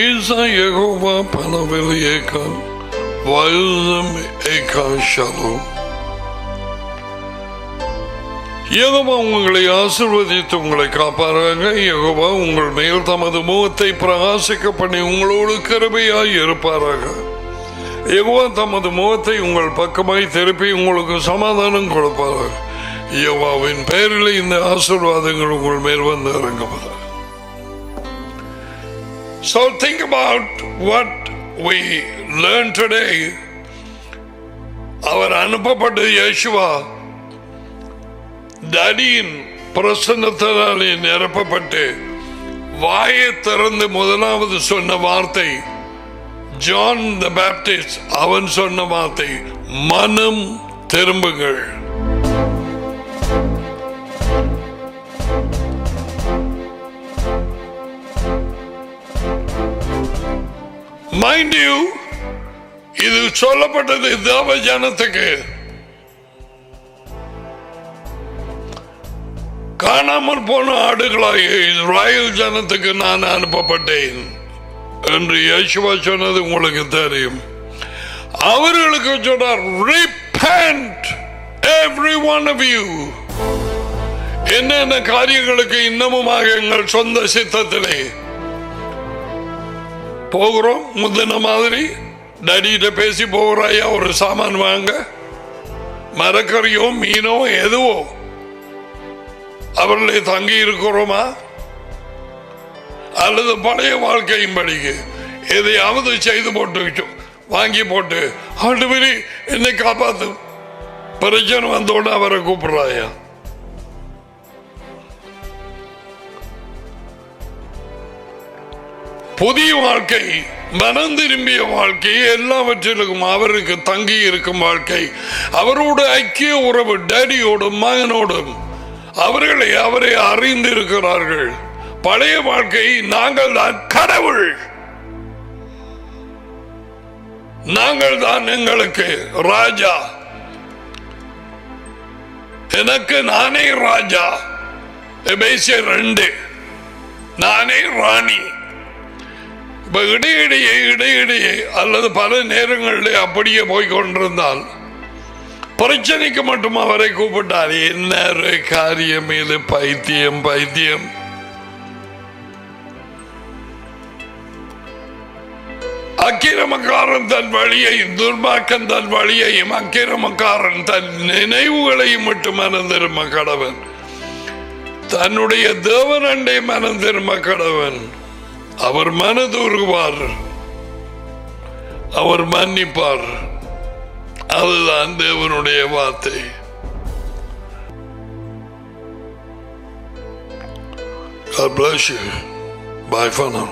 S1: Isa Yehovah Panaveliyeka, Vazam Eka Shalom. Jehovah உங்களை ஆசீர்வதித்து உங்களை காப்பாராக. யெகோவா உங்கள் மேல் தமது முகத்தை பிரகாசிக்க பண்ணி உங்களோடு கிருபையாய் இருப்பாராக. யெகோவா தமது முகத்தை உங்கள் பக்கமாய் திருப்பி உங்களுக்கு சமாதானம் கொடுப்பாராக. யெகோவாவின் பெயரில் இந்த ஆசீர்வாதங்கள் உங்கள் மேல் வந்து இறங்குவதாக. So think about what we learned today. அவர் அனுப்பப்பட்ட இயேசுவா டடியின் பிரசன்னத்தாலே நிரப்பப்பட்டு வாயை திறந்து முதலாவது சொன்ன வார்த்தை ஜான் த பேப்டிஸ்ட். அவன் சொன்ன வார்த்தை மனம் திரும்புங்கள். மைண்ட் யூ, இது சொல்லப்பட்டது தேவ ஜனத்துக்கு. காணாமல் போன ஆடுகளாய் இஸ்ராயேல் ஜனத்துக்கு நான் அனுப்பப்பட்டேன் என்று இயேசுவா சொன்னது உங்களுக்கு தெரியும். அவர்களுக்கு சொன்னார், repent every one of you. என்னென்ன காரியங்களுக்கு இன்னமுமாக எங்கள் சொந்த சித்தத்திலே போகிறோம். முந்தின மாதிரி டடியிட்ட பேசி போகிறாயா ஒரு சாமான் வாங்க, மரக்கறியோ மீனோ எதுவோ அவர்களே தங்கி இருக்கிறோமா? அல்லது பழைய வாழ்க்கையும் படிக்கு எதையாவது செய்து போட்டு வாங்கி போட்டு ஆண்டவரே என்னை காப்பாத்து, பிரச்சனை வந்தோட அவரை கூப்பிடுறாயா? புதிய வாழ்க்கை, மனம் திரும்பிய வாழ்க்கை, எல்லாவற்றிலும் அவருக்கு தங்கி இருக்கும் வாழ்க்கை, அவரோட ஐக்கிய உறவு, டேடியோடும் மகனோடும் அவரை அறிந்திருக்கிறார்கள். பழைய வாழ்க்கை, நாங்கள் தான் கடவுள், நாங்கள் தான் எங்களுக்கு ராஜா, எனக்கு நானே ராஜா, எபேசியர் 2, நானே ராணி. இடையிடையே அல்லது பல நேரங்களிலே அப்படியே போய்கொண்டிருந்தால் பிரச்சனைக்கு மட்டும் அவரை கூப்பிட்டார். என்ன காரியம் இது? பைத்தியம். அக்கிரமக்காரன் தன் வழியை, துர்மார்க்கன் தன் வழியையும், அக்கிரமக்காரன் தன் நினைவுகளையும் மட்டும் மனம் திரும்ப கடவன். தன்னுடைய தேவன் அண்டை மனம் திரும்ப கடவன். அவர் மனதுருவார், அவர் மன்னிப்பார். அதுதான் தேவனுடைய வார்த்தை. God bless you. Bye for now.